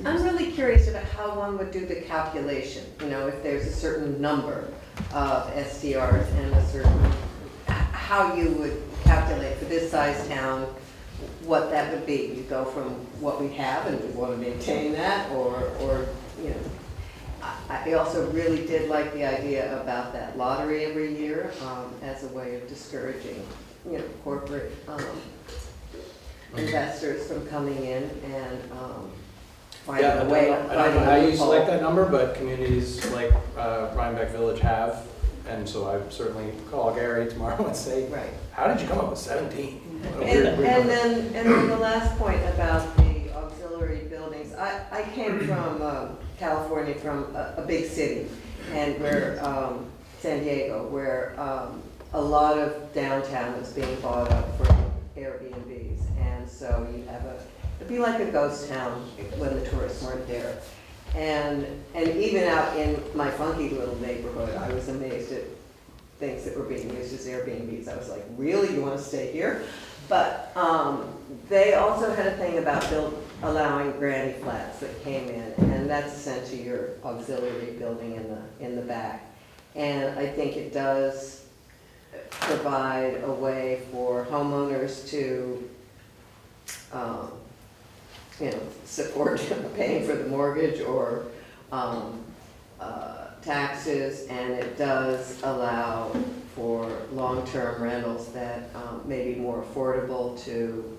I'm really curious about how one would do the calculation, if there's a certain number of STRs and a certain, how you would calculate for this size town, what that would be. You go from what we have and we want to maintain that, or I also really did like the idea about that lottery every year as a way of discouraging, corporate investors from coming in and finding a way. I don't know how you select that number, but communities like Rhinebeck Village have, and so I certainly call Gary tomorrow and say, right, how did you come up with 17? And then the last point about the auxiliary buildings. I came from California, from a big city, and where San Diego, where a lot of downtown was being bought up for Airbnbs, and so you have it'd be like a ghost town when the tourists weren't there. And even out in my funky little neighborhood, I was amazed at things that were being used as Airbnbs. I was like, really, you want to stay here? But they also had a thing about allowing granny flats that came in, and that's essentially your auxiliary building in the back. And I think it does provide a way for homeowners to, support paying for the mortgage or taxes, and it does allow for long-term rentals that may be more affordable to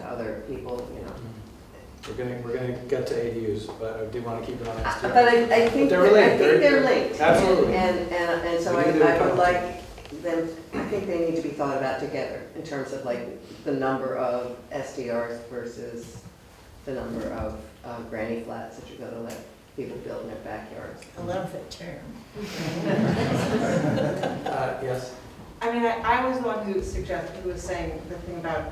other people, We're gonna get to ADUs, but I do want to keep it on STRs. But I think they're linked. Absolutely. And so We I can do a would couple. like them, I think they need to be thought about together in terms of like the number of SDRs versus the number of granny flats that you're gonna let people build in their backyards. I love that term. Yes. I mean, I was the one who was saying the thing about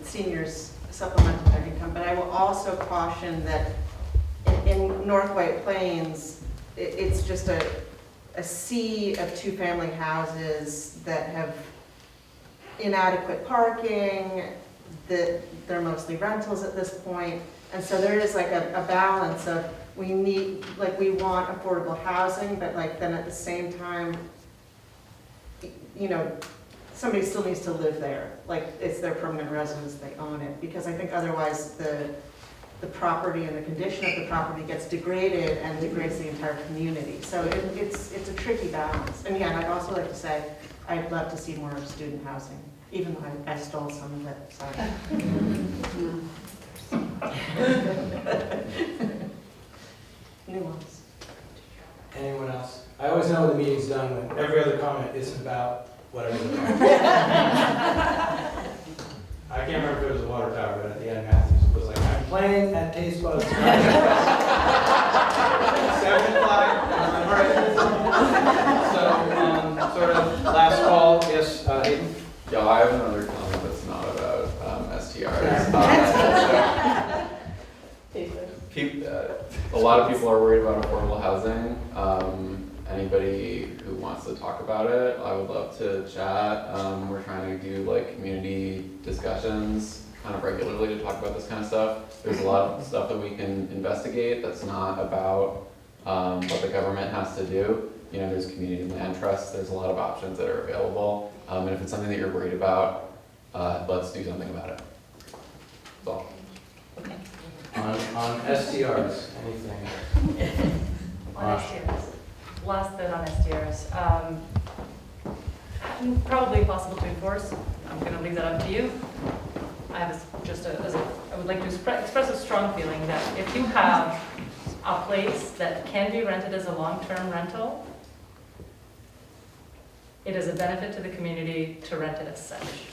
seniors supplemental their income, but I will also caution that in North White Plains, it's just a sea of two-family houses that have inadequate parking, that they're mostly rentals at this point, and so there is like a balance of we want affordable housing, but like then at the same time, somebody still needs to live there. Like it's their permanent residence, they own it. Because I think otherwise the property and the condition of the property gets degraded and degrades the entire community. So it's a tricky balance. And yeah, I'd also like to say, I'd love to see more student housing, even though I stole some of it, sorry. Nuance. Anyone else? I always know when the meeting's done when every other comment isn't about whatever the comment. I can't remember if it was a water tower, but at the end Matthews was like, I'm playing at Taste Buds. 7 o'clock. So, sort of last call, yes, Hayden? Yeah, I have another comment that's not about STRs. A lot of people are worried about affordable housing. Anybody who wants to talk about it, I would love to chat. We're trying to do like community discussions kind of regularly to talk about this kind of stuff. There's a lot of stuff that we can investigate that's not about what the government has to do. There's community land trusts, there's a lot of options that are available. And if it's something that you're worried about, let's do something about it. That's all. On STRs, anything? On STRs. Last bit on STRs. Probably possible to enforce. I'm going to leave that up to you. I would like to express a strong feeling that if you have a place that can be rented as a long-term rental, it is a benefit to the community to rent it as such.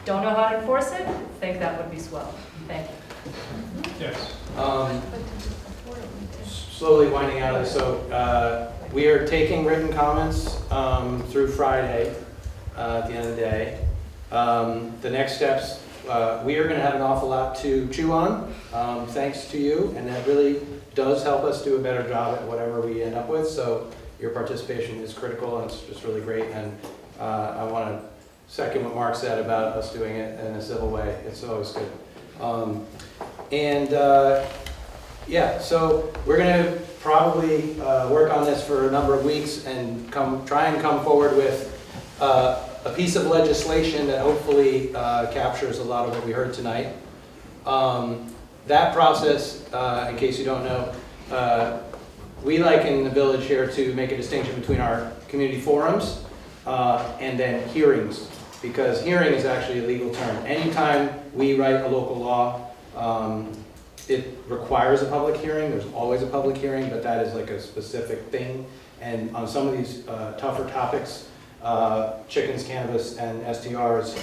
Don't know how to enforce it? Think that would be swell. Thank you. Yes. Slowly winding out of this, so we are taking written comments through Friday at the end of the day. The next steps, we are going to have an awful lot to chew on, thanks to you, and that really does help us do a better job at whatever we end up with, so your participation is critical, and it's just really great, and I want to second what Mark said about us doing it in a civil way. It's always good. Yeah, so we're going to probably work on this for a number of weeks and try and come forward with a piece of legislation that hopefully captures a lot of what we heard tonight. That process, in case you don't know, we like in the village here to make a distinction between our community forums and then hearings, because hearing is actually a legal term. Anytime we write a local law, it requires a public hearing. There's always a public hearing, but that is like a specific thing. And on some of these tougher topics, chickens, cannabis, and STRs,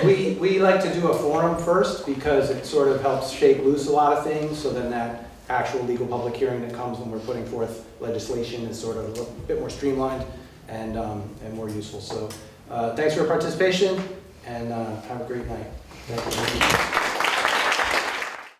we like to do a forum first because it sort of helps shake loose a lot of things, so then that actual legal public hearing that comes when we're putting forth legislation is sort of a bit more streamlined and more useful. So thanks for your participation, and have a great night. Thank you.